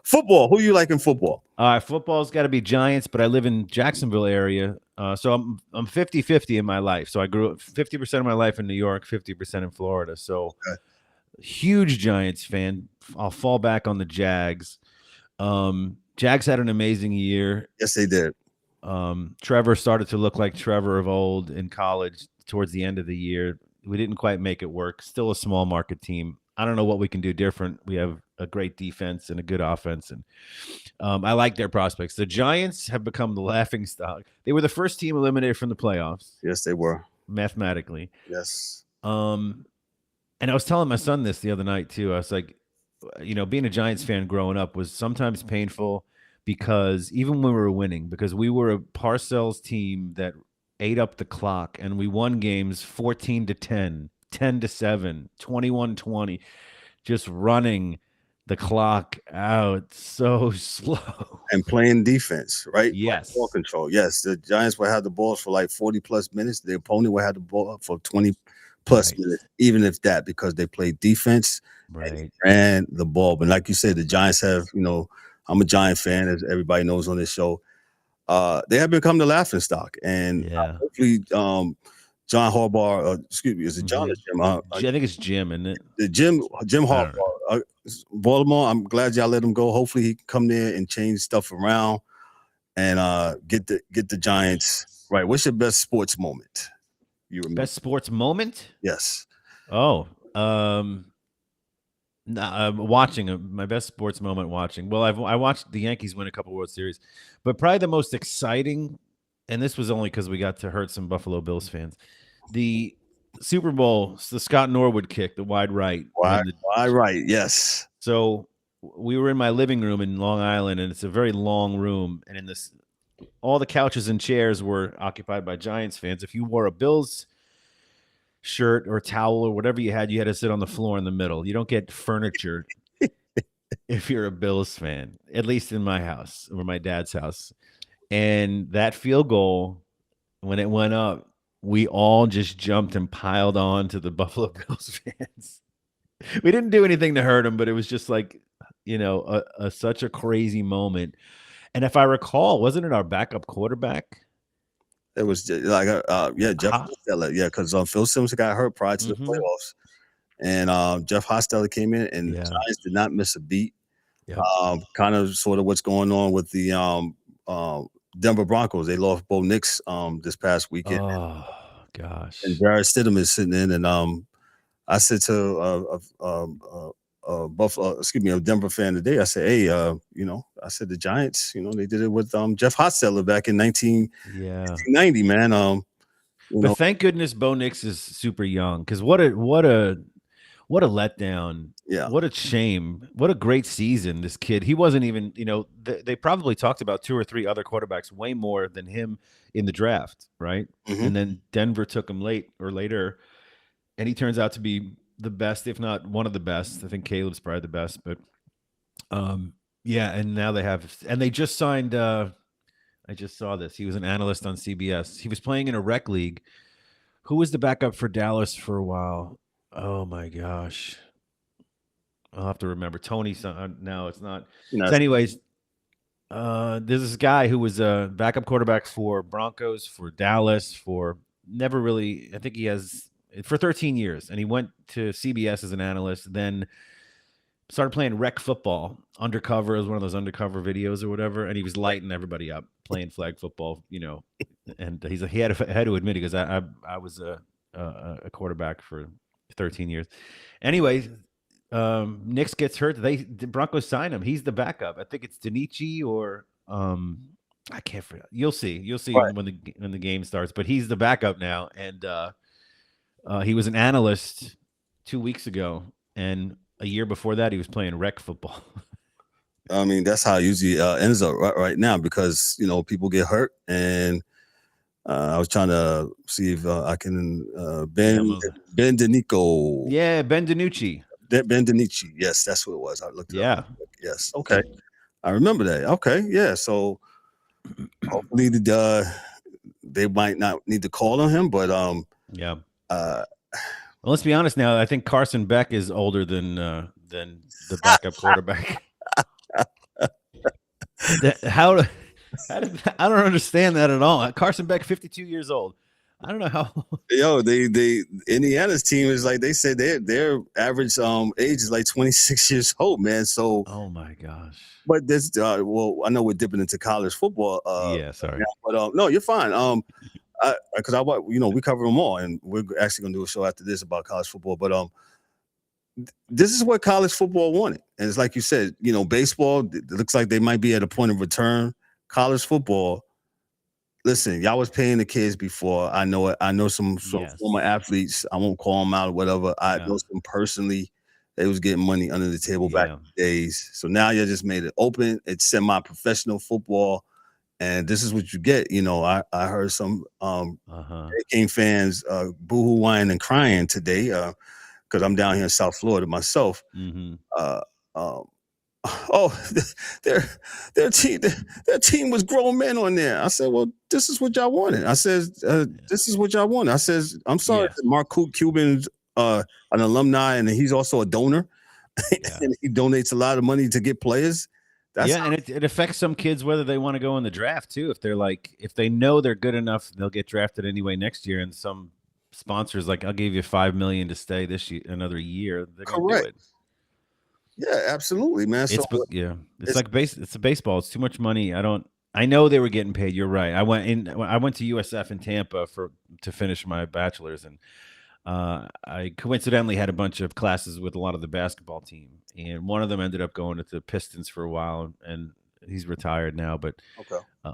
Football. Who you like in football? Football's got to be Giants, but I live in Jacksonville area, so I'm 50-50 in my life. So I grew up 50% of my life in New York, 50% in Florida. So huge Giants fan. I'll fall back on the Jags. Jags had an amazing year. Yes, they did. Trevor started to look like Trevor of old in college towards the end of the year. We didn't quite make it work. Still a small market team. I don't know what we can do different. We have a great defense and a good offense, and I like their prospects. The Giants have become the laughingstock. They were the first team eliminated from the playoffs. Yes, they were. Mathematically. Yes. And I was telling my son this the other night too. I was like, being a Giants fan growing up was sometimes painful because even when we were winning, because we were a Parcells team that ate up the clock, and we won games 14-10, 10-7, 21-20, just running the clock out so slow and playing defense, right? Yes. Ball control. Yes, the Giants will have the balls for like 40 plus minutes. The opponent will have the ball for 20 plus minutes, even if that, because they play defense and ran the ball. But like you said, the Giants have, I'm a Giant fan, as everybody knows on this show. They have become the laughingstock, and hopefully, John Harbaugh, excuse me, is it John or Jim? I think it's Jim, isn't it? The Jim Harbaugh, Baltimore. I'm glad y'all let him go. Hopefully, he can come there and change stuff around and get the Giants right. What's your best sports moment? You remember? Best sports moment? Yes. Oh, watching my best sports moment watching. Well, I watched the Yankees win a couple World Series, but probably the most exciting, and this was only because we got to hurt some Buffalo Bills fans. The Super Bowl, the Scott Norwood kick, the wide right. Wide right, yes. So we were in my living room in Long Island, and it's a very long room, and in this, all the couches and chairs were occupied by Giants fans. If you wore a Bills shirt or towel or whatever you had to sit on the floor in the middle. You don't get furniture if you're a Bills fan, at least in my house or my dad's house. And that field goal, when it went up, we all just jumped and piled on to the Buffalo Bills fans. We didn't do anything to hurt them, but it was just like, such a crazy moment. And if I recall, wasn't it our backup quarterback? It was like Jeff Hostetler, because Phil Simms got hurt prior to the playoffs, and Jeff Hostetler came in, and the Giants did not miss a beat. Kind of sort of what's going on with the Denver Broncos. They lost Bo Nix this past weekend. Oh gosh! And Jarrett Stidham is sitting in, and I said to a Denver fan today, I said, hey, I said the Giants, they did it with Jeff Hostetler back in 1990, man. But thank goodness Bo Nix is super young, because what a letdown. Yeah. What a shame. What a great season, this kid. He wasn't even, they probably talked about 2 or 3 other quarterbacks way more than him in the draft, right? Mm-hmm. And then Denver took him later, and he turns out to be the best, if not one of the best. I think Caleb's probably the best, but and now they just signed I just saw this. He was an analyst on CBS. He was playing in a rec league. Who was the backup for Dallas for a while? Oh my gosh. I'll have to remember. Tony, no, it's not. So anyways, there's this guy who was a backup quarterback for Broncos, for Dallas, for never really, I think he has, for 13 years, and he went to CBS as an analyst, then started playing rec football undercover. It was one of those undercover videos or whatever, and he was lighting everybody up playing flag football, and he had to admit, he goes, I was a quarterback for 13 years. Anyway, Nix gets hurt. The Broncos sign him. He's the backup. I think it's Danichi or I can't forget. You'll see Right. when the game starts. But he's the backup now, and he was an analyst 2 weeks ago, and a year before that, he was playing rec football. I mean, that's how it usually ends up right now because people get hurt, and I was trying to see if I can Ben DiNico. Yeah, Ben DiNucci. Ben DiNucci. Yes, that's what it was. I looked it up. Yeah. Yes. Okay. I remember that. Okay. Yeah. So hopefully they might not need to call on him, but yeah. Well, let's be honest now. I think Carson Beck is older than the backup quarterback. I don't understand that at all. Carson Beck, 52 years old. I don't know how. Yo, they Indiana's team is like they said their average age is like 26 years old, man. So oh my gosh. But this well, I know we're dipping into college football. Yeah, sorry. Now, but no, you're fine. Because we cover them all, and we're actually gonna do a show after this about college football. But this is what college football wanted, and it's like you said, baseball. It looks like they might be at a point of return. College football. Listen, y'all was paying the kids before. I know it. I know some former athletes. I won't call them out or whatever. I know some personally. They was getting money under the table back in the days. So now you just made it open. It's semi-professional football, and this is what you get. I heard some Hurricane fans boohoo whining and crying today because I'm down here in South Florida myself. Mm-hmm. Their team was grown men on there. I said, well, this is what y'all wanted. I said, this is what y'all wanted. I says, I'm sorry, Mark Cuban's an alumni, and he's also a donor. And he donates a lot of money to get players. And it affects some kids whether they want to go in the draft too. If they know they're good enough, they'll get drafted anyway next year. And some sponsors like, I'll give you $5 million to stay this year, another year. They're gonna do it. Yeah, absolutely, man. It's a baseball. It's too much money. I know they were getting paid. You're right. I went to USF in Tampa to finish my bachelor's, and I coincidentally had a bunch of classes with a lot of the basketball team, and one of them ended up going to the Pistons for a while, and he's retired now. But they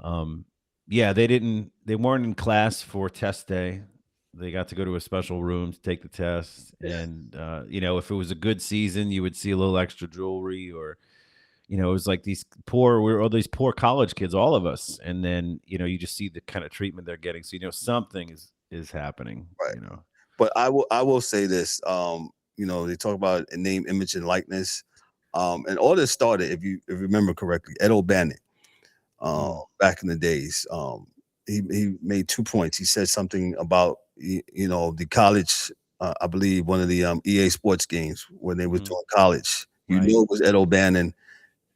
weren't in class for test day. They got to go to a special room to take the test. And, if it was a good season, you would see a little extra jewelry or, it was like all these poor college kids, all of us. And then, you just see the kind of treatment they're getting. So, something is happening, right. But I will say this, they talk about a name, image, and likeness. And all this started, if you remember correctly, Ed O'Bannon, back in the days. He made 2 points. He said something about, the college, I believe one of the EA Sports games when they were doing college. You knew it was Ed O'Bannon,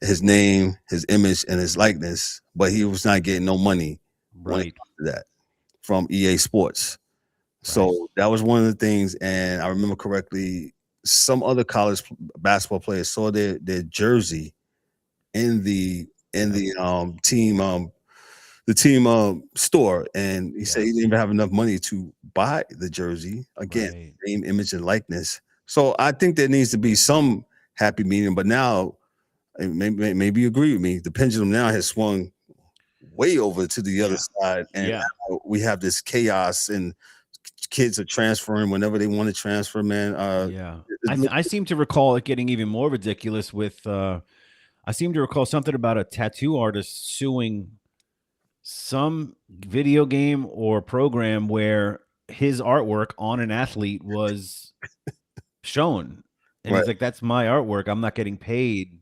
his name, his image, and his likeness, but he was not getting no money that from EA Sports. So that was one of the things. And I remember correctly, some other college basketball players saw their jersey in the team store, and he said he didn't even have enough money to buy the jersey. Again, name, image, and likeness. So I think there needs to be some happy medium. But now, maybe you agree with me, the pendulum now has swung way over to the other side, and now we have this chaos, and kids are transferring whenever they want to transfer. Man, I seem to recall it getting even more ridiculous with. I seem to recall something about a tattoo artist suing some video game or program where his artwork on an athlete was shown, and he's like, that's my artwork, I'm not getting paid.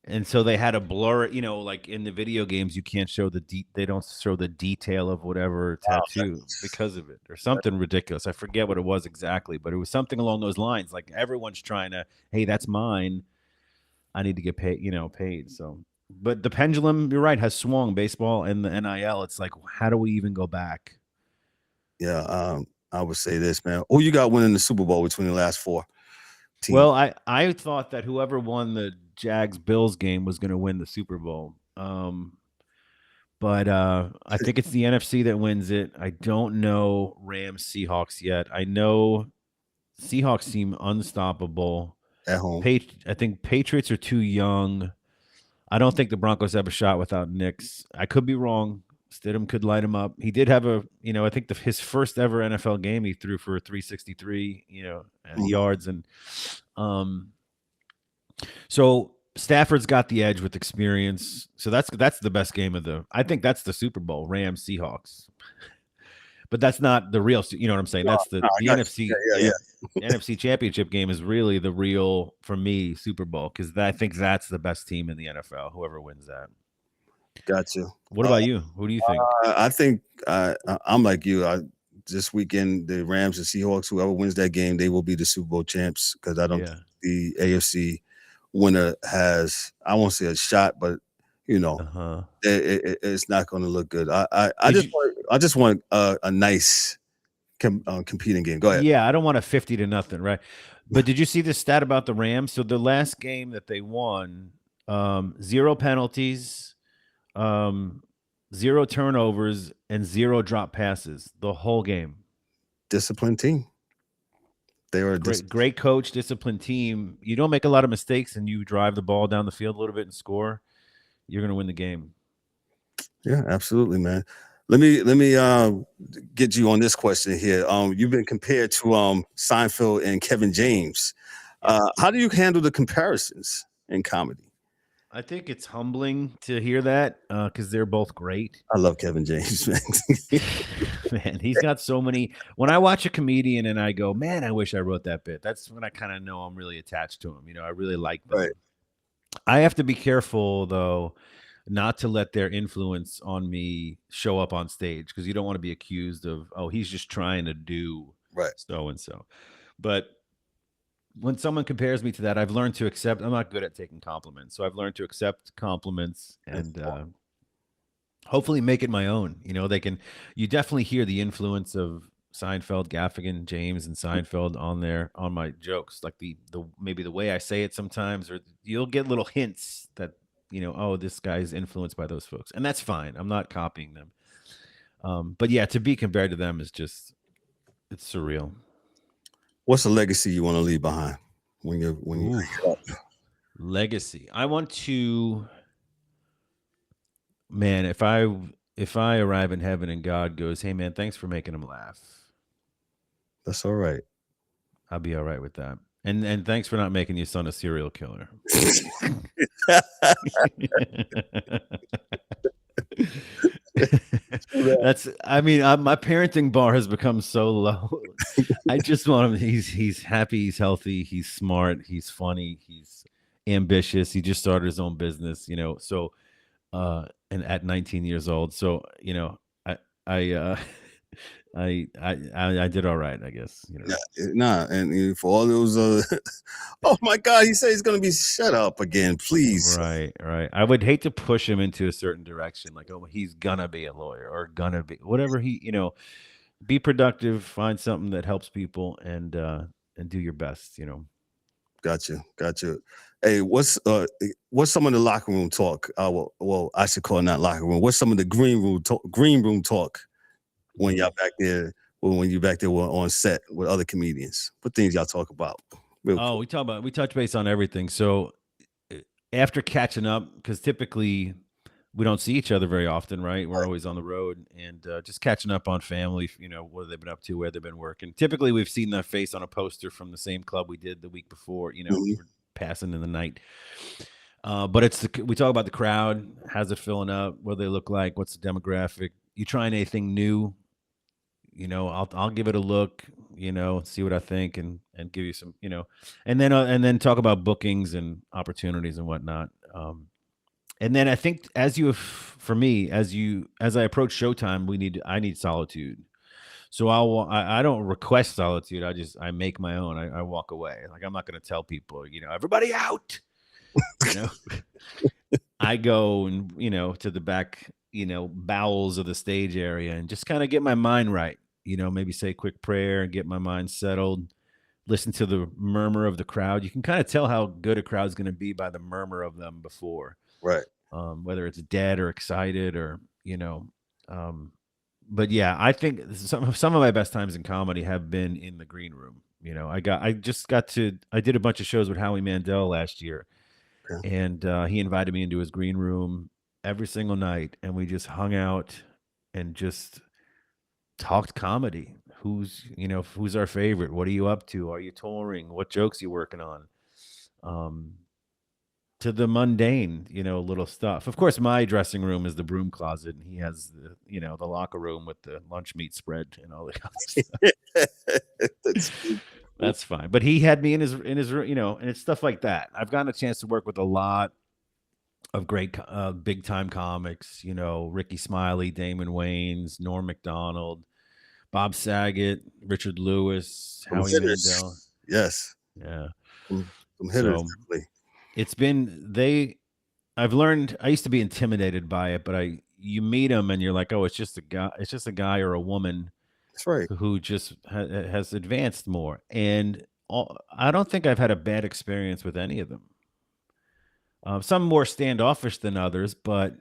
And so they had to blur it, like in the video games you can't show they don't show the detail of whatever tattoo because of it or something ridiculous. I forget what it was exactly, but it was something along those lines. Like everyone's trying to, hey, that's mine, I need to get paid. So but the pendulum, you're right, has swung. Baseball and the NIL, it's like, how do we even go back? Yeah, I would say this, man. Who you got winning the Super Bowl between the last four teams? Well, I thought that whoever won the Jags-Bills game was going to win the Super Bowl. But I think it's the NFC that wins it. I don't know Rams Seahawks yet. I know Seahawks seem unstoppable. At home. I think Patriots are too young. I don't think the Broncos have a shot without Knicks. I could be wrong. Stidham could light him up. He did have I think his first ever NFL game, he threw for 363, yards. And so Stafford's got the edge with experience. So that's the best game I think that's the Super Bowl, Rams Seahawks. But that's not the real, you know what I'm saying? That's the NFC. The NFC Championship game is really the real, for me, Super Bowl, because I think that's the best team in the NFL, whoever wins that. Gotcha. What about you? Who do you think? I think I'm like you. This weekend, the Rams and Seahawks, whoever wins that game, they will be the Super Bowl champs, because I don't think the AFC winner has, I won't say a shot, but it's not going to look good. I just want a nice competing game. Go ahead. Yeah, I don't want a 50-0, right? But did you see the stat about the Rams? So the last game that they won, 0 penalties, 0 turnovers, and 0 drop passes the whole game. Disciplined team. They were a great coach, disciplined team. You don't make a lot of mistakes and you drive the ball down the field a little bit and score, you're going to win the game. Yeah, absolutely, man. Let me get you on this question here. You've been compared to Seinfeld and Kevin James. How do you handle the comparisons in comedy? I think it's humbling to hear that because they're both great. I love Kevin James, man. Man, he's got so many. When I watch a comedian and I go, man, I wish I wrote that bit, that's when I kind of know I'm really attached to him. I really like them. Right. I have to be careful, though, not to let their influence on me show up on stage, because you don't want to be accused of, oh, he's just trying to do so-and-so. But when someone compares me to that, I've learned to accept. I'm not good at taking compliments, so I've learned to accept compliments and hopefully make it my own. You definitely hear the influence of Seinfeld, Gaffigan, James, and Seinfeld on my jokes, like the maybe the way I say it sometimes, or you'll get little hints that oh, this guy's influenced by those folks, and that's fine. I'm not copying them, but yeah, to be compared to them is just, it's surreal. What's a legacy you want to leave behind when you grow up? Legacy. I want to, man, if I arrive in heaven and God goes, hey man, thanks for making him laugh. That's all right. I'll be all right with that. And thanks for not making your son a serial killer. My parenting bar has become so low. I just want him. He's happy, he's healthy, he's smart, he's funny, he's ambitious. He just started his own business, so and at 19 years old. So, I did all right, I guess. And for all those oh my God, he said he's gonna be shut up again, please. Right. I would hate to push him into a certain direction, like, oh, he's gonna be a lawyer or gonna be whatever. Be productive, find something that helps people, and do your best. Gotcha. Hey, what's some of the locker room talk? Well, I should call it not locker room. What's some of the green room talk when y'all back there? When you back there on set with other comedians, what things y'all talk about? We touch base on everything. So after catching up, because typically we don't see each other very often, right? We're always on the road, and just catching up on family, what they've been up to, where they've been working. Typically we've seen their face on a poster from the same club we did the week before, we're passing in the night. But we talk about the crowd. How's it filling up? What do they look like? What's the demographic? You trying anything new? I'll give it a look, see what I think, and give you some, and then talk about bookings and opportunities and whatnot. And then I think as I approach showtime, I need solitude. So I don't request solitude. I make my own. I walk away. Like, I'm not going to tell people, everybody out, I go and, to the back, bowels of the stage area and just kind of get my mind right. Maybe say a quick prayer and get my mind settled, listen to the murmur of the crowd. You can kind of tell how good a crowd's going to be by the murmur of them before. Right. Whether it's dead or excited or, you know. But yeah, I think some of my best times in comedy have been in the green room. I did a bunch of shows with Howie Mandel last year, Okay. and he invited me into his green room every single night, and we just hung out and just talked comedy. Who's our favorite? What are you up to? Are you touring? What jokes you working on? Um, to the mundane, little stuff. Of course, my dressing room is the broom closet, and he has the locker room with the lunch meat spread and all the other stuff. That's fine. But he had me in his room, and it's stuff like that. I've gotten a chance to work with a lot of great big time comics. Ricky Smiley, Damon Wayans, Norm Macdonald, Bob Saget, Richard Lewis, Some Howie hitters. Mandel. Yes. Yeah. Some hitters, So, definitely. it's been I've learned. I used to be intimidated by it, but you meet them and you're like, oh, it's just a guy or a woman That's right. who just has advanced more. And I don't think I've had a bad experience with any of them. Some more standoffish than others, but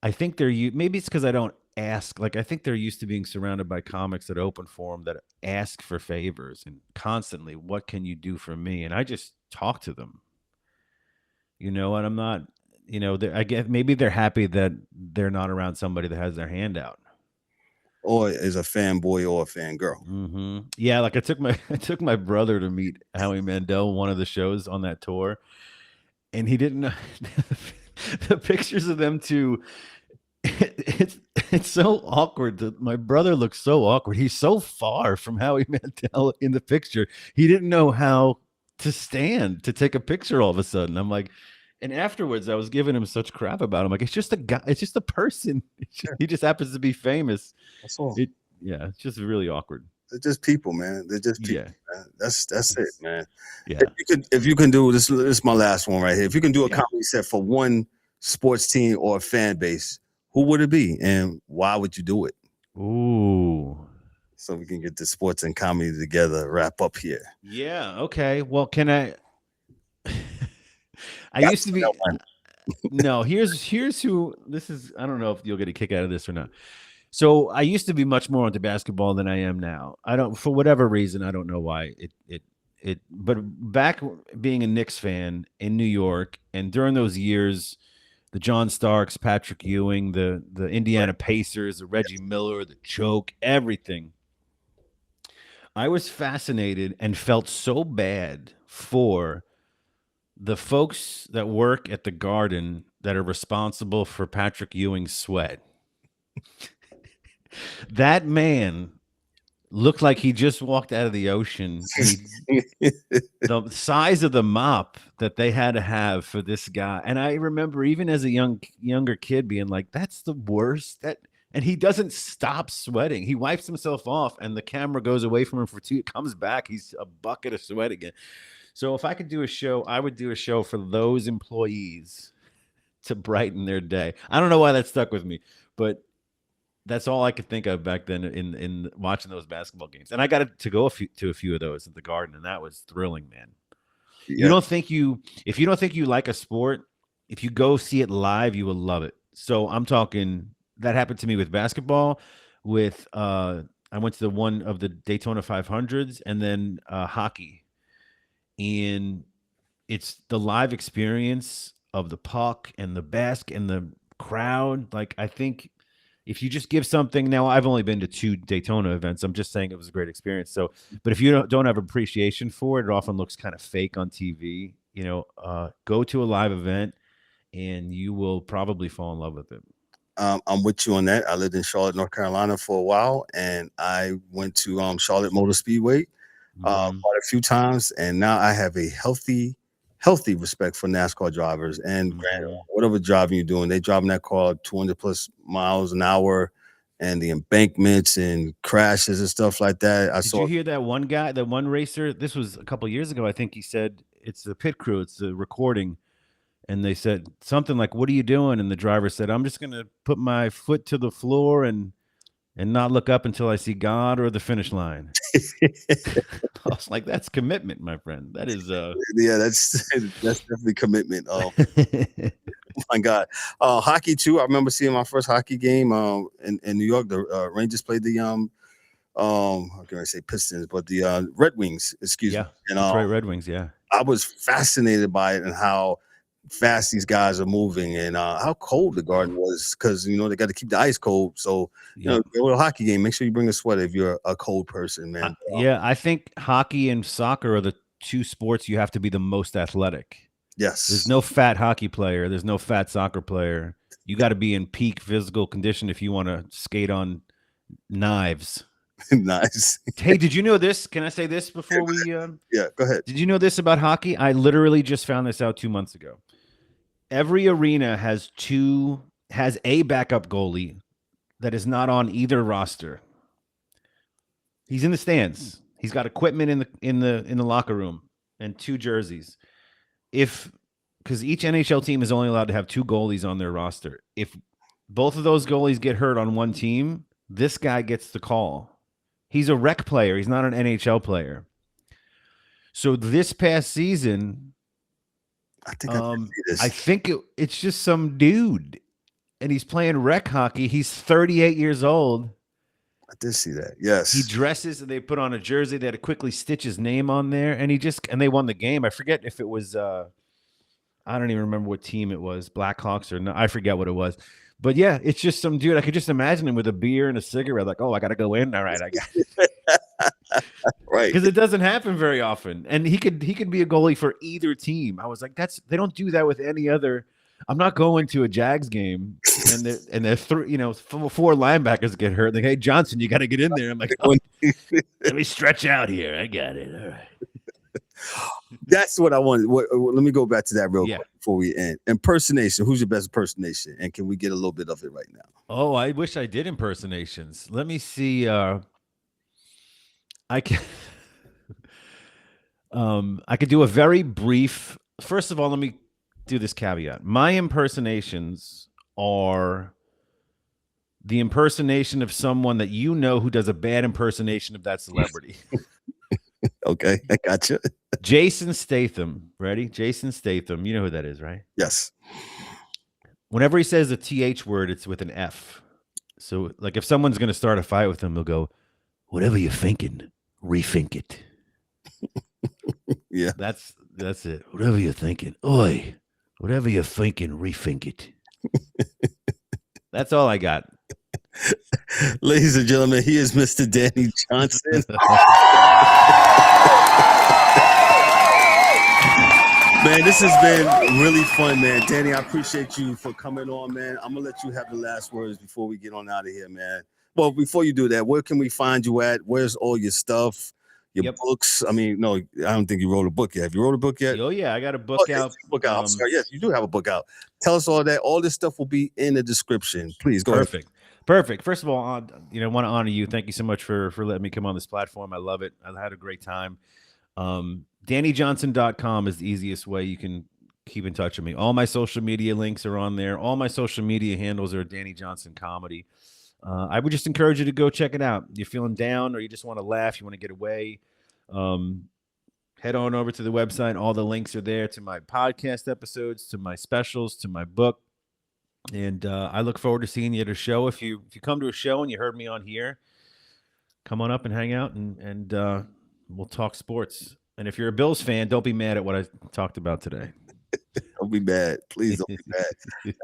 I think maybe it's because I don't ask. Like, I think they're used to being surrounded by comics at open forum that ask for favors and constantly, what can you do for me? And I just talk to them. And I'm not, I guess maybe they're happy that they're not around somebody that has their hand out. Or is a fanboy or a fangirl. Mm-hmm. Yeah, like I took my brother to meet Howie Mandel one of the shows on that tour, and he didn't know the pictures of them two. It's so awkward. My brother looks so awkward. He's so far from Howie Mandel in the picture. He didn't know how to stand to take a picture all of a sudden. I'm like, and afterwards I was giving him such crap about him. Like, it's just a guy. It's just a person. He just happens to be famous. That's all. Yeah, it's just really awkward. They're just people, man. They're just people. Yeah. Man. That's it, man. Yeah. If you can do this is my last one right here. If you can do a Yeah. comedy set for one sports team or a fan base, who would it be and why would you do it? Ooh. So we can get the sports and comedy together, wrap up here. Yeah. Okay. Well, can I? I used to be. No. Here's who. This is. I don't know if you'll get a kick out of this or not. So I used to be much more into basketball than I am now. I don't, for whatever reason, I don't know why but back being a Knicks fan in New York, and during those years, the John Starks, Patrick Ewing, the Indiana Pacers, the Reggie Miller, the Choke, everything. I was fascinated and felt so bad for the folks that work at the Garden that are responsible for Patrick Ewing's sweat. That man looked like he just walked out of the ocean. The size of the mop that they had to have for this guy. And I remember even as a younger kid being like, that's the worst. And he doesn't stop sweating. He wipes himself off and the camera goes away from him for comes back. He's a bucket of sweat again. So if I could do a show, I would do a show for those employees to brighten their day. I don't know why that stuck with me, but that's all I could think of back then in watching those basketball games. And I got to go to a few of those at the Garden, and that was thrilling, man. Yeah. If you don't think you like a sport, if you go see it live, you will love it. So I'm talking, that happened to me with basketball. I went to the one of the Daytona 500s, and then hockey. And it's the live experience of the puck and the and the crowd. Like, I think if you just give something, now I've only been to 2 Daytona events. I'm just saying it was a great experience. So, but if you don't have appreciation for it, it often looks kind of fake on TV. Go to a live event and you will probably fall in love with it. I'm with you on that. I lived in Charlotte, North Carolina for a while, and I went to Charlotte Motor Speedway quite a few times, and now I have a healthy respect for NASCAR drivers. And granted, whatever driving you're doing, they driving that car 200 plus miles an hour, and the embankments and crashes and stuff like that. Did you hear that one guy, that one racer? This was a couple of years ago. I think he said it's the pit crew, it's the recording. And they said something like, "What are you doing?" And the driver said, "I'm just going to put my foot to the floor and not look up until I see God or the finish line." I was like, "That's commitment, my friend. That is." Yeah, that's definitely commitment. My God. Hockey too. I remember seeing my first hockey game in New York. The Rangers played the how can I say Pistons, but the Red Wings, excuse me. And Detroit Red Wings, yeah. I was fascinated by it and how fast these guys are moving and how cold the Garden was, because you know they got to keep the ice cold. So you know, go to a hockey game, make sure you bring a sweater if you're a cold person, man. Yeah, I think hockey and soccer are the two sports you have to be the most athletic. Yes. There's no fat hockey player. There's no fat soccer player. You got to be in peak physical condition if you want to skate on knives. Nice. Hey, did you know this? Can I say this before we? Yeah, go ahead. Did you know this about hockey? I literally just found this out 2 months ago. Every arena has a backup goalie that is not on either roster. He's in the stands. He's got equipment in the locker room and 2 jerseys. Because each NHL team is only allowed to have 2 goalies on their roster. If both of those goalies get hurt on one team, this guy gets the call. He's a rec player. He's not an NHL player. So this past season, I think it's just some dude, and he's playing rec hockey. He's 38 years old. I did see that. Yes. He dresses and they put on a jersey. They had to quickly stitch his name on there, and they won the game. I forget if it was I don't even remember what team it was, Blackhawks or no, I forget what it was. But yeah, it's just some dude. I could just imagine him with a beer and a cigarette, like, oh, I got to go in. All right, I got it. Right. Because it doesn't happen very often. And he could be a goalie for either team. I was like, they don't do that with any other. I'm not going to a Jags game and they're 4 linebackers get hurt. Like, hey, Johnson, you got to get in there. I'm like, oh, let me stretch out here. I got it. All right. That's what I wanted. Let me go back to that real quick before we end. Impersonation. Who's your best impersonation? And can we get a little bit of it right now? Oh, I wish I did impersonations. Let me see. I can. I could do a very brief. First of all, let me do this caveat. My impersonations are the impersonation of someone that you know who does a bad impersonation of that celebrity. Okay, I got you. Jason Statham. Ready? Jason Statham. You know who that is, right? Yes. Whenever he says the TH word, it's with an F. So, like, if someone's going to start a fight with him, they'll go, whatever you're thinking, rethink it. Yeah. That's it. Whatever you're thinking. Oi. Whatever you're thinking, rethink it. That's all I got. Ladies and gentlemen, he is Mr. Danny Johnson. Man, this has been really fun, man. Danny, I appreciate you for coming on, man. I'm going to let you have the last words before we get on out of here, man. Well, before you do that, where can we find you at? Where's all your stuff? Your books? I mean, no, I don't think you wrote a book yet. Have you wrote a book yet? Oh, yeah, I got a book out. I'm sorry. Yes, you do have a book out. Tell us all that. All this stuff will be in the description. Please go ahead. Perfect. First of all, I want to honor you. Thank you so much for letting me come on this platform. I love it. I had a great time. DannyJohnson.com is the easiest way you can keep in touch with me. All my social media links are on there. All my social media handles are Danny Johnson Comedy. I would just encourage you to go check it out. You're feeling down or you just want to laugh, you want to get away, head on over to the website. All the links are there to my podcast episodes, to my specials, to my book. And I look forward to seeing you at a show. If you come to a show and you heard me on here, come on up and hang out and we'll talk sports. And if you're a Bills fan, don't be mad at what I talked about today. Don't be mad. Please don't be mad.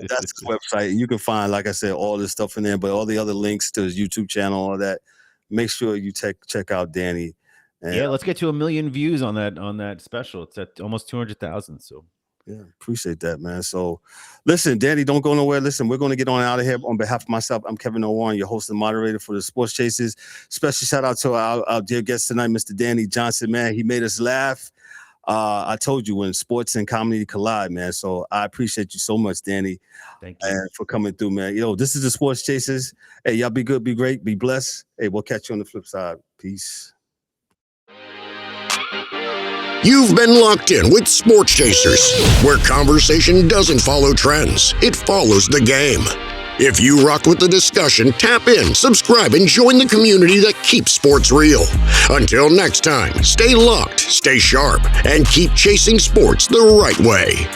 That's his website. You can find, like I said, all this stuff in there, but all the other links to his YouTube channel, all that. Make sure you check out Danny. And, yeah, let's get to 1 million views on that special. It's at almost 200,000. So yeah, appreciate that, man. So listen, Danny, don't go nowhere. Listen, we're going to get on out of here. On behalf of myself, I'm Kevin O'Warren, your host and moderator for the Sports Chasers. Special shout out to our dear guest tonight, Mr. Danny Johnson, man. He made us laugh. I told you when sports and comedy collide, man. So I appreciate you so much, Danny. Thank you for coming through, man. This is the Sports Chasers. Hey, y'all be good, be great, be blessed. Hey, we'll catch you on the flip side. Peace. You've been locked in with Sports Chasers, where conversation doesn't follow trends, it follows the game. If you rock with the discussion, tap in, subscribe, and join the community that keeps sports real. Until next time, stay locked, stay sharp, and keep chasing sports the right way.